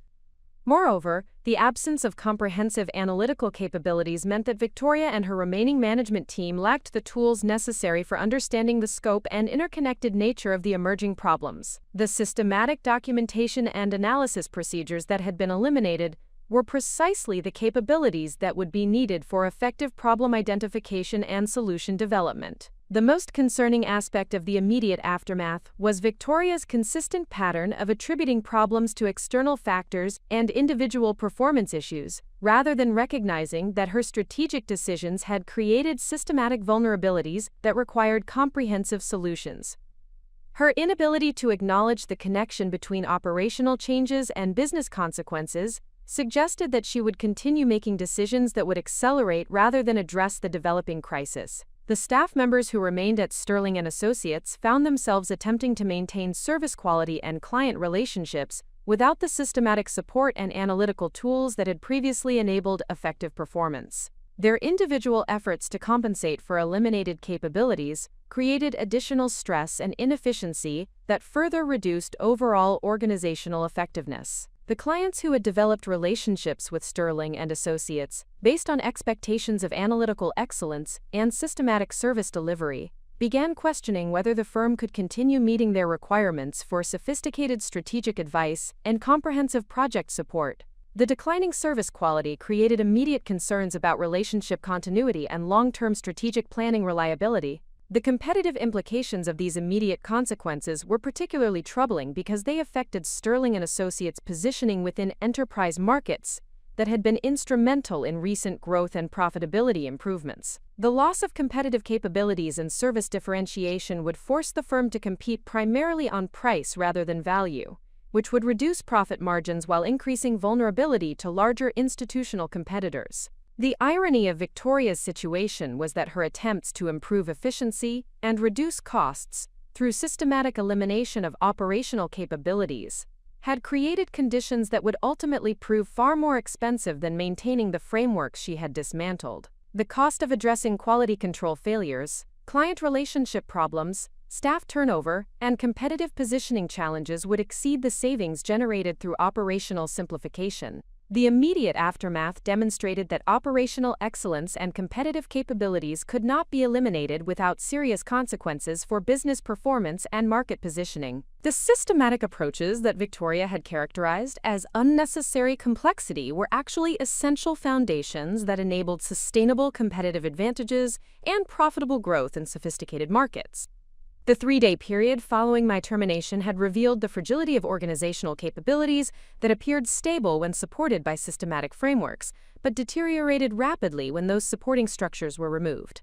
Moreover, the absence of comprehensive analytical capabilities meant that Victoria and her remaining management team lacked the tools necessary for understanding the scope and interconnected nature of the emerging problems. The systematic documentation and analysis procedures that had been eliminated were precisely the capabilities that would be needed for effective problem identification and solution development. The most concerning aspect of the immediate aftermath was Victoria's consistent pattern of attributing problems to external factors and individual performance issues, rather than recognizing that her strategic decisions had created systematic vulnerabilities that required comprehensive solutions. Her inability to acknowledge the connection between operational changes and business consequences suggested that she would continue making decisions that would accelerate rather than address the developing crisis. The staff members who remained at Sterling and Associates found themselves attempting to maintain service quality and client relationships without the systematic support and analytical tools that had previously enabled effective performance. Their individual efforts to compensate for eliminated capabilities created additional stress and inefficiency that further reduced overall organizational effectiveness. The clients who had developed relationships with Sterling and Associates, based on expectations of analytical excellence and systematic service delivery, began questioning whether the firm could continue meeting their requirements for sophisticated strategic advice and comprehensive project support. The declining service quality created immediate concerns about relationship continuity and long-term strategic planning reliability. The competitive implications of these immediate consequences were particularly troubling because they affected Sterling and Associates' positioning within enterprise markets that had been instrumental in recent growth and profitability improvements. The loss of competitive capabilities and service differentiation would force the firm to compete primarily on price rather than value, which would reduce profit margins while increasing vulnerability to larger institutional competitors. The irony of Victoria's situation was that her attempts to improve efficiency and reduce costs through systematic elimination of operational capabilities had created conditions that would ultimately prove far more expensive than maintaining the frameworks she had dismantled. The cost of addressing quality control failures, client relationship problems, staff turnover, and competitive positioning challenges would exceed the savings generated through operational simplification. The immediate aftermath demonstrated that operational excellence and competitive capabilities could not be eliminated without serious consequences for business performance and market positioning. The systematic approaches that Victoria had characterized as unnecessary complexity were actually essential foundations that enabled sustainable competitive advantages and profitable growth in sophisticated markets. The 3-day period following my termination had revealed the fragility of organizational capabilities that appeared stable when supported by systematic frameworks, but deteriorated rapidly when those supporting structures were removed.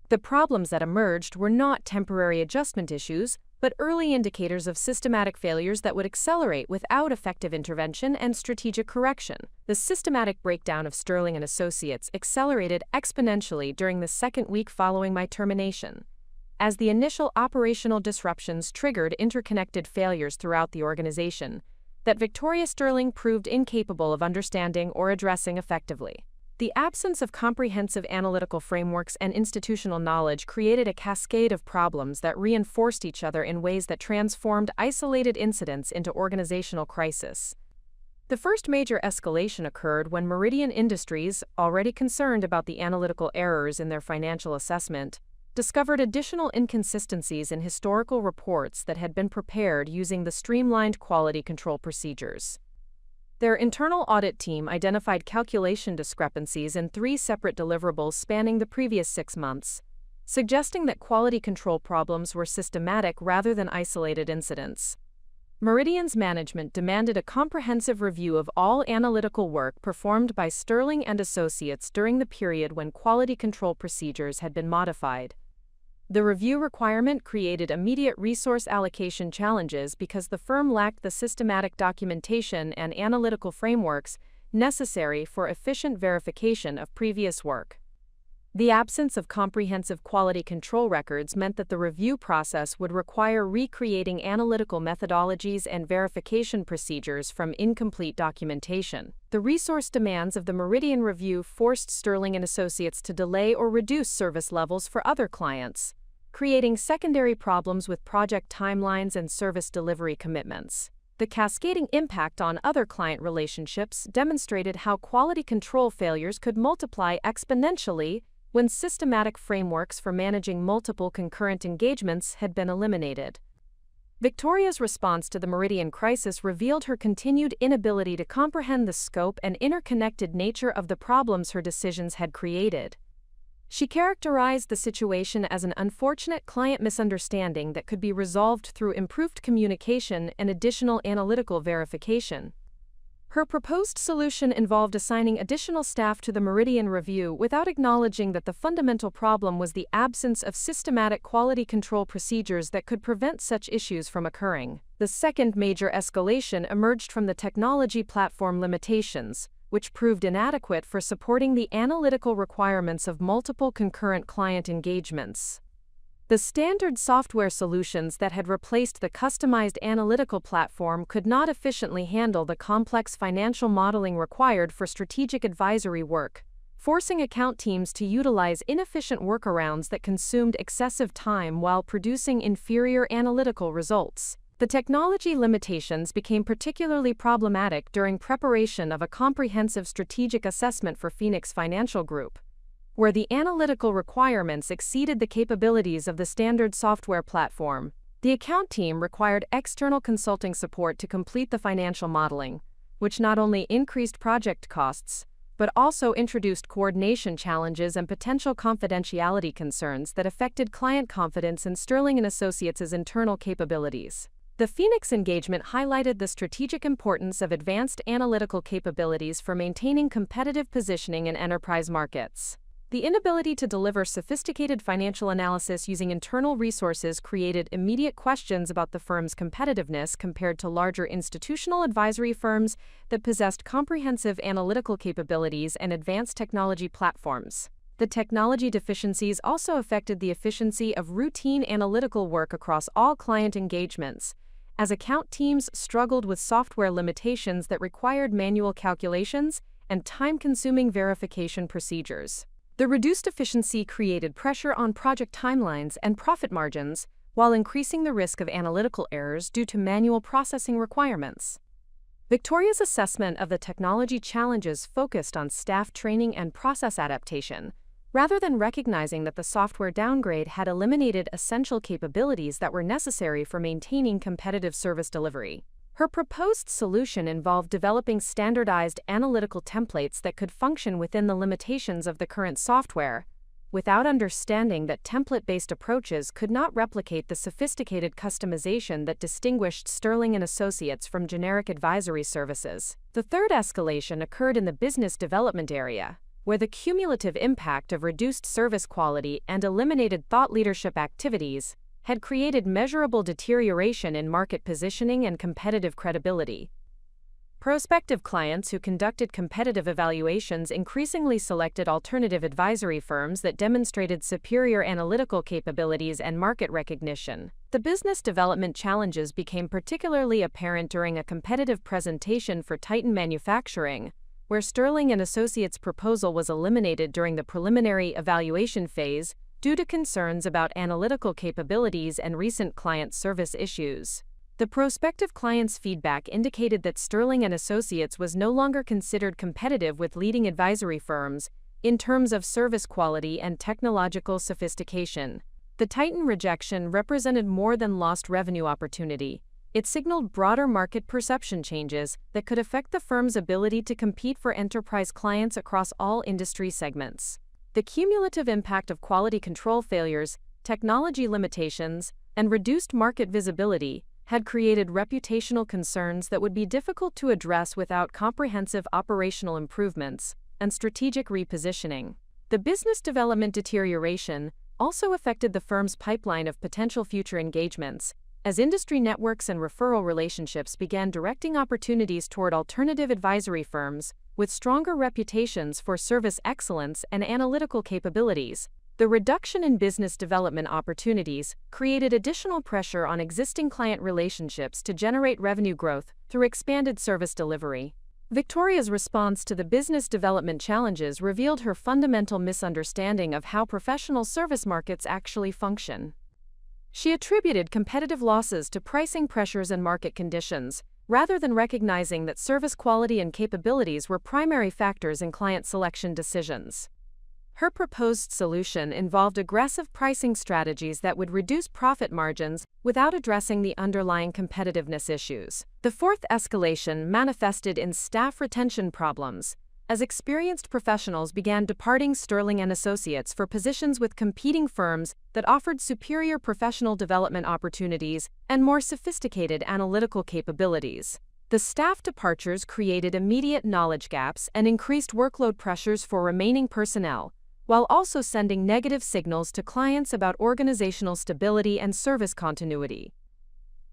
The problems that emerged were not temporary adjustment issues, but early indicators of systematic failures that would accelerate without effective intervention and strategic correction. The systematic breakdown of Sterling and Associates accelerated exponentially during the second week following my termination, as the initial operational disruptions triggered interconnected failures throughout the organization that Victoria Sterling proved incapable of understanding or addressing effectively. The absence of comprehensive analytical frameworks and institutional knowledge created a cascade of problems that reinforced each other in ways that transformed isolated incidents into organizational crisis. The first major escalation occurred when Meridian Industries, already concerned about the analytical errors in their financial assessment, discovered additional inconsistencies in historical reports that had been prepared using the streamlined quality control procedures. Their internal audit team identified calculation discrepancies in 3 separate deliverables spanning the previous 6 months, suggesting that quality control problems were systematic rather than isolated incidents. Meridian's management demanded a comprehensive review of all analytical work performed by Sterling and Associates during the period when quality control procedures had been modified. The review requirement created immediate resource allocation challenges because the firm lacked the systematic documentation and analytical frameworks necessary for efficient verification of previous work. The absence of comprehensive quality control records meant that the review process would require recreating analytical methodologies and verification procedures from incomplete documentation. The resource demands of the Meridian review forced Sterling and Associates to delay or reduce service levels for other clients, creating secondary problems with project timelines and service delivery commitments. The cascading impact on other client relationships demonstrated how quality control failures could multiply exponentially when systematic frameworks for managing multiple concurrent engagements had been eliminated. Victoria's response to the Meridian crisis revealed her continued inability to comprehend the scope and interconnected nature of the problems her decisions had created. She characterized the situation as an unfortunate client misunderstanding that could be resolved through improved communication and additional analytical verification. Her proposed solution involved assigning additional staff to the Meridian review without acknowledging that the fundamental problem was the absence of systematic quality control procedures that could prevent such issues from occurring. The second major escalation emerged from the technology platform limitations, which proved inadequate for supporting the analytical requirements of multiple concurrent client engagements. The standard software solutions that had replaced the customized analytical platform could not efficiently handle the complex financial modeling required for strategic advisory work, forcing account teams to utilize inefficient workarounds that consumed excessive time while producing inferior analytical results. The technology limitations became particularly problematic during preparation of a comprehensive strategic assessment for Phoenix Financial Group, where the analytical requirements exceeded the capabilities of the standard software platform. The account team required external consulting support to complete the financial modeling, which not only increased project costs, but also introduced coordination challenges and potential confidentiality concerns that affected client confidence in Sterling and Associates' internal capabilities. The Phoenix engagement highlighted the strategic importance of advanced analytical capabilities for maintaining competitive positioning in enterprise markets. The inability to deliver sophisticated financial analysis using internal resources created immediate questions about the firm's competitiveness compared to larger institutional advisory firms that possessed comprehensive analytical capabilities and advanced technology platforms. The technology deficiencies also affected the efficiency of routine analytical work across all client engagements, as account teams struggled with software limitations that required manual calculations and time-consuming verification procedures. The reduced efficiency created pressure on project timelines and profit margins, while increasing the risk of analytical errors due to manual processing requirements. Victoria's assessment of the technology challenges focused on staff training and process adaptation, rather than recognizing that the software downgrade had eliminated essential capabilities that were necessary for maintaining competitive service delivery. Her proposed solution involved developing standardized analytical templates that could function within the limitations of the current software, without understanding that template-based approaches could not replicate the sophisticated customization that distinguished Sterling and Associates from generic advisory services. The third escalation occurred in the business development area, where the cumulative impact of reduced service quality and eliminated thought leadership activities had created measurable deterioration in market positioning and competitive credibility. Prospective clients who conducted competitive evaluations increasingly selected alternative advisory firms that demonstrated superior analytical capabilities and market recognition. The business development challenges became particularly apparent during a competitive presentation for Titan Manufacturing, where Sterling and Associates' proposal was eliminated during the preliminary evaluation phase due to concerns about analytical capabilities and recent client service issues. The prospective client's feedback indicated that Sterling and Associates was no longer considered competitive with leading advisory firms in terms of service quality and technological sophistication. The Titan rejection represented more than lost revenue opportunity. It signaled broader market perception changes that could affect the firm's ability to compete for enterprise clients across all industry segments. The cumulative impact of quality control failures, technology limitations, and reduced market visibility had created reputational concerns that would be difficult to address without comprehensive operational improvements and strategic repositioning. The business development deterioration also affected the firm's pipeline of potential future engagements, as industry networks and referral relationships began directing opportunities toward alternative advisory firms with stronger reputations for service excellence and analytical capabilities. The reduction in business development opportunities created additional pressure on existing client relationships to generate revenue growth through expanded service delivery. Victoria's response to the business development challenges revealed her fundamental misunderstanding of how professional service markets actually function. She attributed competitive losses to pricing pressures and market conditions, rather than recognizing that service quality and capabilities were primary factors in client selection decisions. Her proposed solution involved aggressive pricing strategies that would reduce profit margins without addressing the underlying competitiveness issues. The fourth escalation manifested in staff retention problems, as experienced professionals began departing Sterling and Associates for positions with competing firms that offered superior professional development opportunities and more sophisticated analytical capabilities. The staff departures created immediate knowledge gaps and increased workload pressures for remaining personnel, while also sending negative signals to clients about organizational stability and service continuity.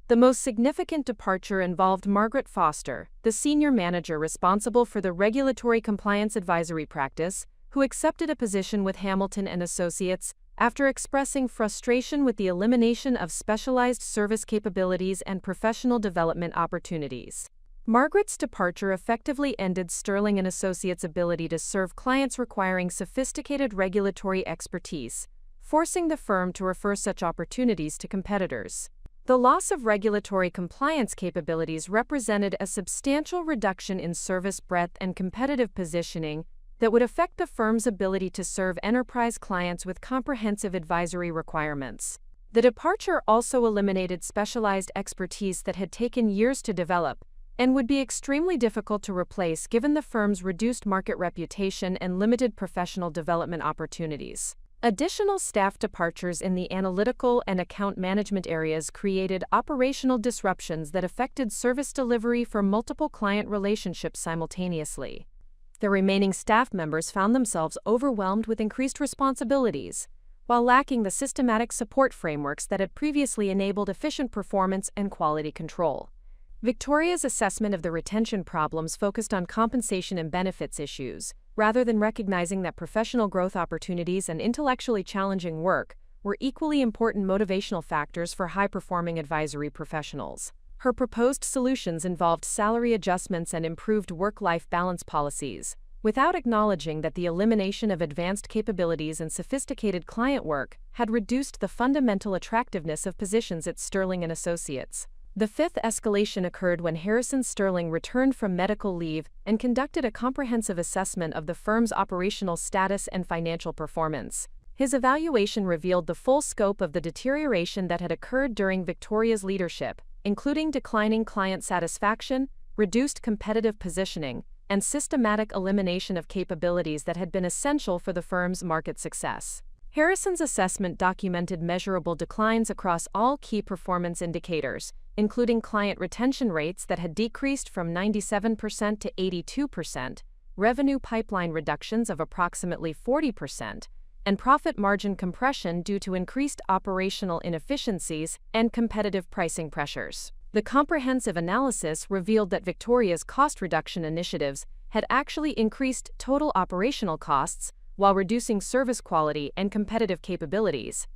The most significant departure involved Margaret Foster, the senior manager responsible for the regulatory compliance advisory practice, who accepted a position with Hamilton and Associates after expressing frustration with the elimination of specialized service capabilities and professional development opportunities. Margaret's departure effectively ended Sterling and Associates' ability to serve clients requiring sophisticated regulatory expertise, forcing the firm to refer such opportunities to competitors. The loss of regulatory compliance capabilities represented a substantial reduction in service breadth and competitive positioning that would affect the firm's ability to serve enterprise clients with comprehensive advisory requirements. The departure also eliminated specialized expertise that had taken years to develop, and would be extremely difficult to replace given the firm's reduced market reputation and limited professional development opportunities. Additional staff departures in the analytical and account management areas created operational disruptions that affected service delivery for multiple client relationships simultaneously. The remaining staff members found themselves overwhelmed with increased responsibilities, while lacking the systematic support frameworks that had previously enabled efficient performance and quality control. Victoria's assessment of the retention problems focused on compensation and benefits issues, rather than recognizing that professional growth opportunities and intellectually challenging work were equally important motivational factors for high-performing advisory professionals. Her proposed solutions involved salary adjustments and improved work-life balance policies, without acknowledging that the elimination of advanced capabilities and sophisticated client work had reduced the fundamental attractiveness of positions at Sterling & Associates. The fifth escalation occurred when Harrison Sterling returned from medical leave and conducted a comprehensive assessment of the firm's operational status and financial performance. His evaluation revealed the full scope of the deterioration that had occurred during Victoria's leadership, including declining client satisfaction, reduced competitive positioning, and systematic elimination of capabilities that had been essential for the firm's market success. Harrison's assessment documented measurable declines across all key performance indicators, including client retention rates that had decreased from 97% to 82%, revenue pipeline reductions of approximately 40%, and profit margin compression due to increased operational inefficiencies and competitive pricing pressures. The comprehensive analysis revealed that Victoria's cost reduction initiatives had actually increased total operational costs while reducing service quality and competitive capabilities.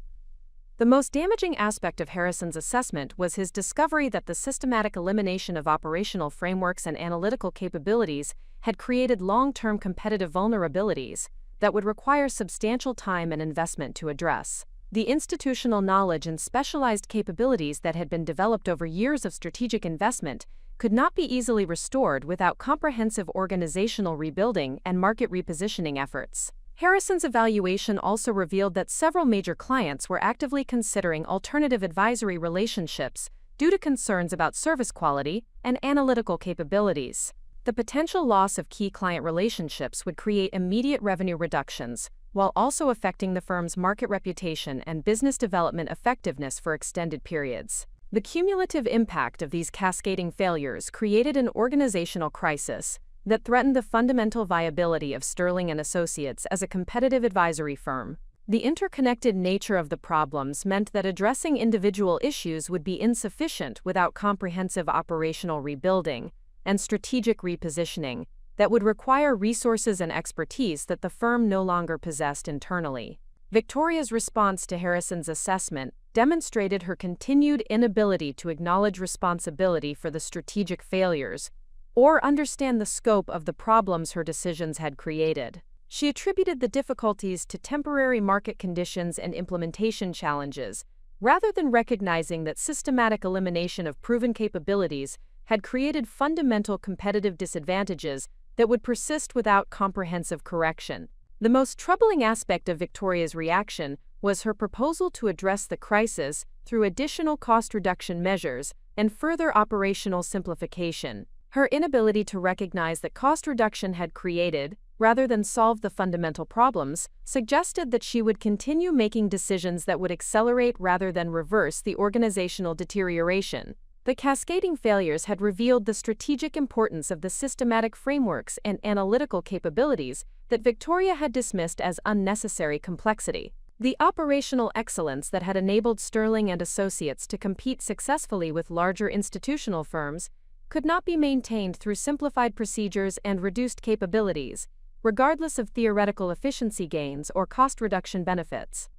The most damaging aspect of Harrison's assessment was his discovery that the systematic elimination of operational frameworks and analytical capabilities had created long-term competitive vulnerabilities that would require substantial time and investment to address. The institutional knowledge and specialized capabilities that had been developed over years of strategic investment could not be easily restored without comprehensive organizational rebuilding and market repositioning efforts. Harrison's evaluation also revealed that several major clients were actively considering alternative advisory relationships due to concerns about service quality and analytical capabilities. The potential loss of key client relationships would create immediate revenue reductions, while also affecting the firm's market reputation and business development effectiveness for extended periods. The cumulative impact of these cascading failures created an organizational crisis that threatened the fundamental viability of Sterling & Associates as a competitive advisory firm. The interconnected nature of the problems meant that addressing individual issues would be insufficient without comprehensive operational rebuilding and strategic repositioning that would require resources and expertise that the firm no longer possessed internally. Victoria's response to Harrison's assessment demonstrated her continued inability to acknowledge responsibility for the strategic failures or understand the scope of the problems her decisions had created. She attributed the difficulties to temporary market conditions and implementation challenges, rather than recognizing that systematic elimination of proven capabilities had created fundamental competitive disadvantages that would persist without comprehensive correction. The most troubling aspect of Victoria's reaction was her proposal to address the crisis through additional cost reduction measures and further operational simplification. Her inability to recognize that cost reduction had created, rather than solve the fundamental problems, suggested that she would continue making decisions that would accelerate rather than reverse the organizational deterioration. The cascading failures had revealed the strategic importance of the systematic frameworks and analytical capabilities that Victoria had dismissed as unnecessary complexity. The operational excellence that had enabled Sterling & Associates to compete successfully with larger institutional firms could not be maintained through simplified procedures and reduced capabilities, regardless of theoretical efficiency gains or cost reduction benefits.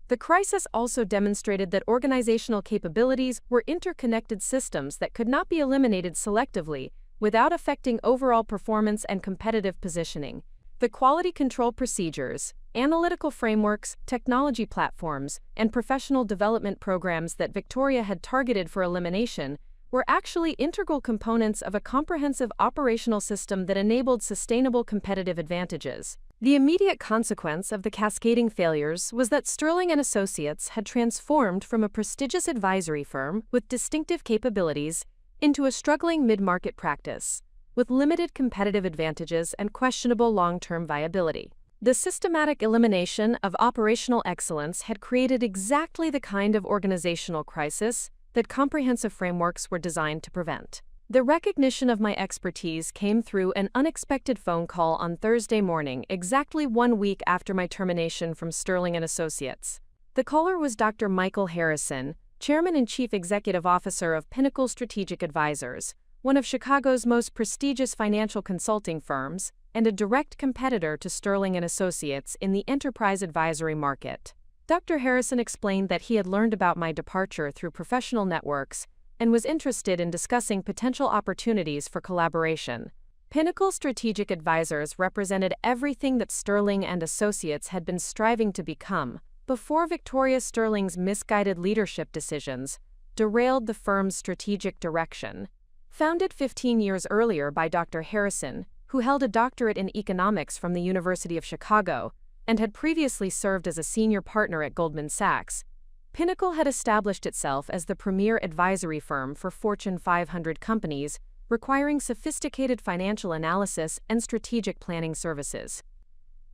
The crisis also demonstrated that organizational capabilities were interconnected systems that could not be eliminated selectively without affecting overall performance and competitive positioning. The quality control procedures, analytical frameworks, technology platforms, and professional development programs that Victoria had targeted for elimination were actually integral components of a comprehensive operational system that enabled sustainable competitive advantages. The immediate consequence of the cascading failures was that Sterling & Associates had transformed from a prestigious advisory firm with distinctive capabilities into a struggling mid-market practice, with limited competitive advantages and questionable long-term viability. The systematic elimination of operational excellence had created exactly the kind of organizational crisis that comprehensive frameworks were designed to prevent. The recognition of my expertise came through an unexpected phone call on Thursday morning, exactly 1 week after my termination from Sterling & Associates. The caller was Dr. Michael Harrison, Chairman and Chief Executive Officer of Pinnacle Strategic Advisors, one of Chicago's most prestigious financial consulting firms, and a direct competitor to Sterling & Associates in the enterprise advisory market. Dr. Harrison explained that he had learned about my departure through professional networks and was interested in discussing potential opportunities for collaboration. Pinnacle Strategic Advisors represented everything that Sterling & Associates had been striving to become before Victoria Sterling's misguided leadership decisions derailed the firm's strategic direction. Founded 15 years earlier by Dr. Harrison, who held a doctorate in economics from the University of Chicago and had previously served as a senior partner at Goldman Sachs, Pinnacle had established itself as the premier advisory firm for Fortune 500 companies requiring sophisticated financial analysis and strategic planning services.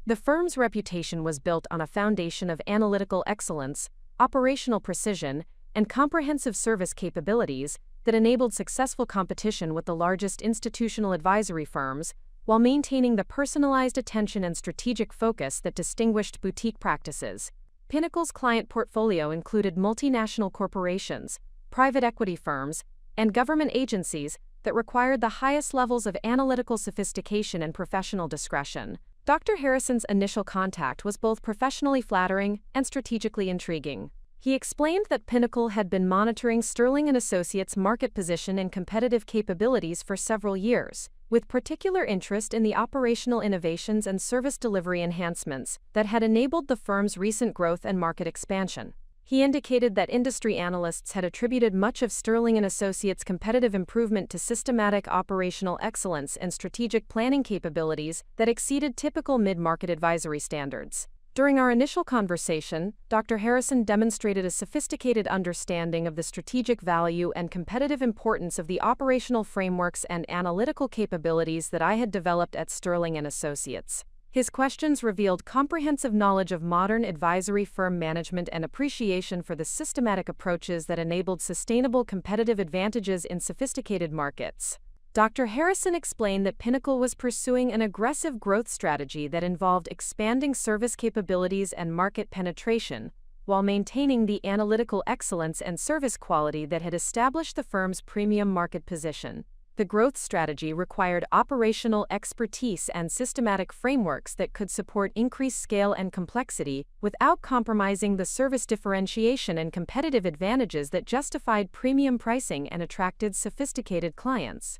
The firm's reputation was built on a foundation of analytical excellence, operational precision, and comprehensive service capabilities that enabled successful competition with the largest institutional advisory firms while maintaining the personalized attention and strategic focus that distinguished boutique practices. Pinnacle's client portfolio included multinational corporations, private equity firms, and government agencies that required the highest levels of analytical sophistication and professional discretion. Dr. Harrison's initial contact was both professionally flattering and strategically intriguing. He explained that Pinnacle had been monitoring Sterling & Associates' market position and competitive capabilities for several years, with particular interest in the operational innovations and service delivery enhancements that had enabled the firm's recent growth and market expansion. He indicated that industry analysts had attributed much of Sterling & Associates' competitive improvement to systematic operational excellence and strategic planning capabilities that exceeded typical mid-market advisory standards. During our initial conversation, Dr. Harrison demonstrated a sophisticated understanding of the strategic value and competitive importance of the operational frameworks and analytical capabilities that I had developed at Sterling & Associates. His questions revealed comprehensive knowledge of modern advisory firm management and appreciation for the systematic approaches that enabled sustainable competitive advantages in sophisticated markets. Dr. Harrison explained that Pinnacle was pursuing an aggressive growth strategy that involved expanding service capabilities and market penetration, while maintaining the analytical excellence and service quality that had established the firm's premium market position. The growth strategy required operational expertise and systematic frameworks that could support increased scale and complexity without compromising the service differentiation and competitive advantages that justified premium pricing and attracted sophisticated clients.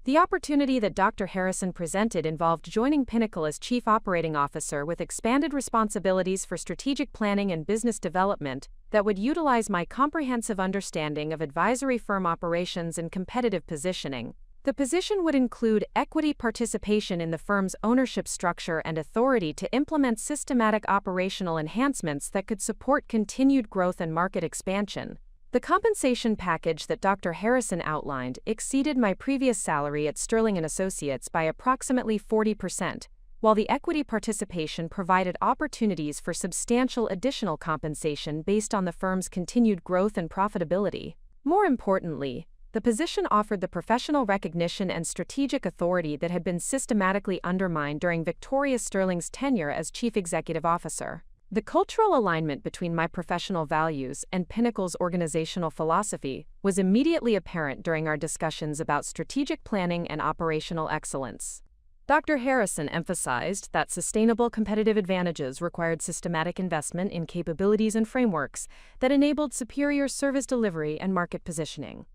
The opportunity that Dr. Harrison presented involved joining Pinnacle as Chief Operating Officer with expanded responsibilities for strategic planning and business development that would utilize my comprehensive understanding of advisory firm operations and competitive positioning. The position would include equity participation in the firm's ownership structure and authority to implement systematic operational enhancements that could support continued growth and market expansion. The compensation package that Dr. Harrison outlined exceeded my previous salary at Sterling & Associates by approximately 40%, while the equity participation provided opportunities for substantial additional compensation based on the firm's continued growth and profitability. More importantly, the position offered the professional recognition and strategic authority that had been systematically undermined during Victoria Sterling's tenure as Chief Executive Officer. The cultural alignment between my professional values and Pinnacle's organizational philosophy was immediately apparent during our discussions about strategic planning and operational excellence. Dr. Harrison emphasized that sustainable competitive advantages required systematic investment in capabilities and frameworks that enabled superior service delivery and market positioning,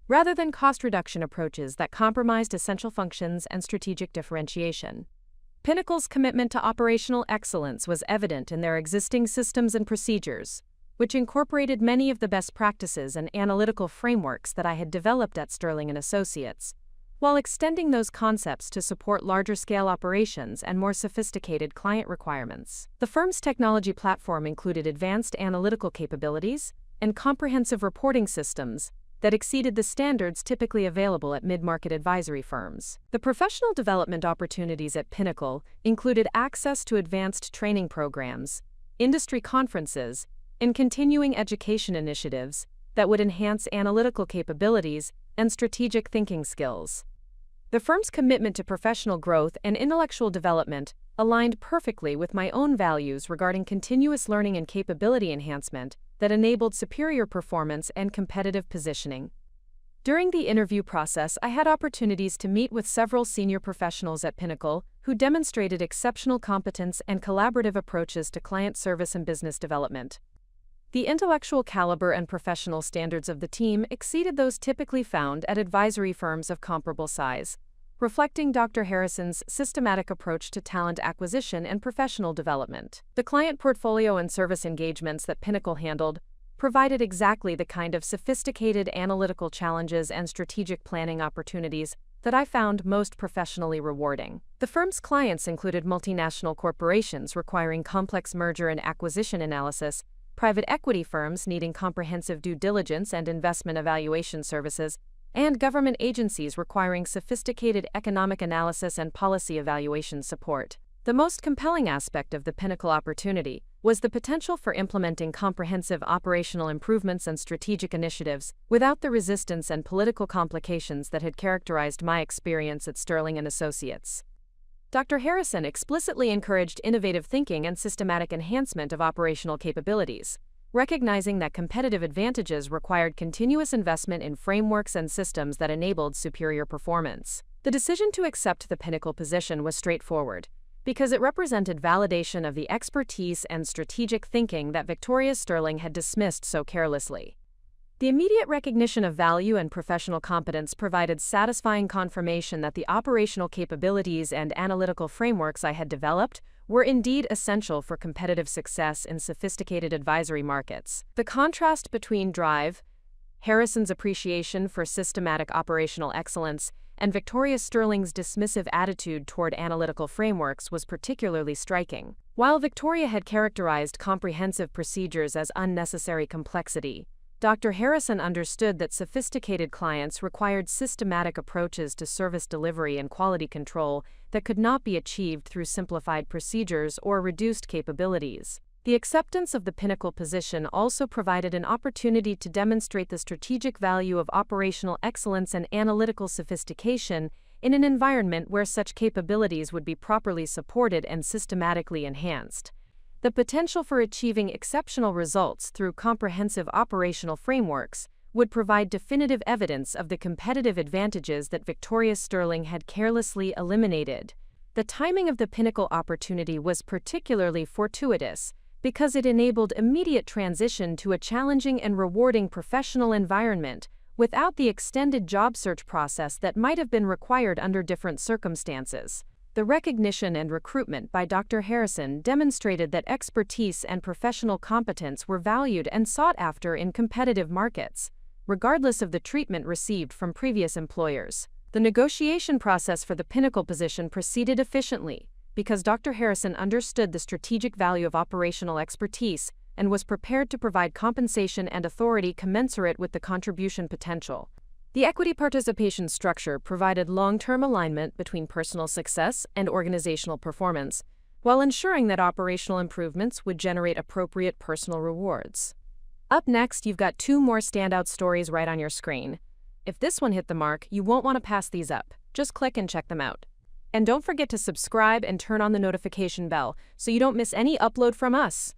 rather than cost reduction approaches that compromised essential functions and strategic differentiation. Pinnacle's commitment to operational excellence was evident in their existing systems and procedures, which incorporated many of the best practices and analytical frameworks that I had developed at Sterling & Associates, while extending those concepts to support larger-scale operations and more sophisticated client requirements. The firm's technology platform included advanced analytical capabilities and comprehensive reporting systems that exceeded the standards typically available at mid-market advisory firms. The professional development opportunities at Pinnacle included access to advanced training programs, industry conferences, and continuing education initiatives that would enhance analytical capabilities and strategic thinking skills. The firm's commitment to professional growth and intellectual development aligned perfectly with my own values regarding continuous learning and capability enhancement that enabled superior performance and competitive positioning. During the interview process, I had opportunities to meet with several senior professionals at Pinnacle who demonstrated exceptional competence and collaborative approaches to client service and business development. The intellectual caliber and professional standards of the team exceeded those typically found at advisory firms of comparable size, reflecting Dr. Harrison's systematic approach to talent acquisition and professional development. The client portfolio and service engagements that Pinnacle handled provided exactly the kind of sophisticated analytical challenges and strategic planning opportunities that I found most professionally rewarding. The firm's clients included multinational corporations requiring complex merger and acquisition analysis, private equity firms needing comprehensive due diligence and investment evaluation services, and government agencies requiring sophisticated economic analysis and policy evaluation support. The most compelling aspect of the Pinnacle opportunity was the potential for implementing comprehensive operational improvements and strategic initiatives without the resistance and political complications that had characterized my experience at Sterling & Associates. Dr. Harrison explicitly encouraged innovative thinking and systematic enhancement of operational capabilities, recognizing that competitive advantages required continuous investment in frameworks and systems that enabled superior performance. The decision to accept the Pinnacle position was straightforward, because it represented validation of the expertise and strategic thinking that Victoria Sterling had dismissed so carelessly. The immediate recognition of value and professional competence provided satisfying confirmation that the operational capabilities and analytical frameworks I had developed were indeed essential for competitive success in sophisticated advisory markets. The contrast between drive, Harrison's appreciation for systematic operational excellence, and Victoria Sterling's dismissive attitude toward analytical frameworks was particularly striking. While Victoria had characterized comprehensive procedures as unnecessary complexity, Dr. Harrison understood that sophisticated clients required systematic approaches to service delivery and quality control that could not be achieved through simplified procedures or reduced capabilities. The acceptance of the Pinnacle position also provided an opportunity to demonstrate the strategic value of operational excellence and analytical sophistication in an environment where such capabilities would be properly supported and systematically enhanced. The potential for achieving exceptional results through comprehensive operational frameworks would provide definitive evidence of the competitive advantages that Victoria Sterling had carelessly eliminated. The timing of the Pinnacle opportunity was particularly fortuitous, because it enabled immediate transition to a challenging and rewarding professional environment without the extended job search process that might have been required under different circumstances. The recognition and recruitment by Dr. Harrison demonstrated that expertise and professional competence were valued and sought after in competitive markets, regardless of the treatment received from previous employers. The negotiation process for the Pinnacle position proceeded efficiently, because Dr. Harrison understood the strategic value of operational expertise and was prepared to provide compensation and authority commensurate with the contribution potential. The equity participation structure provided long-term alignment between personal success and organizational performance, while ensuring that operational improvements would generate appropriate personal rewards. Up next, you've got 2 more standout stories right on your screen. If this one hit the mark, you won't want to pass these up. Just click and check them out. And don't forget to subscribe and turn on the notification bell so you don't miss any upload from us.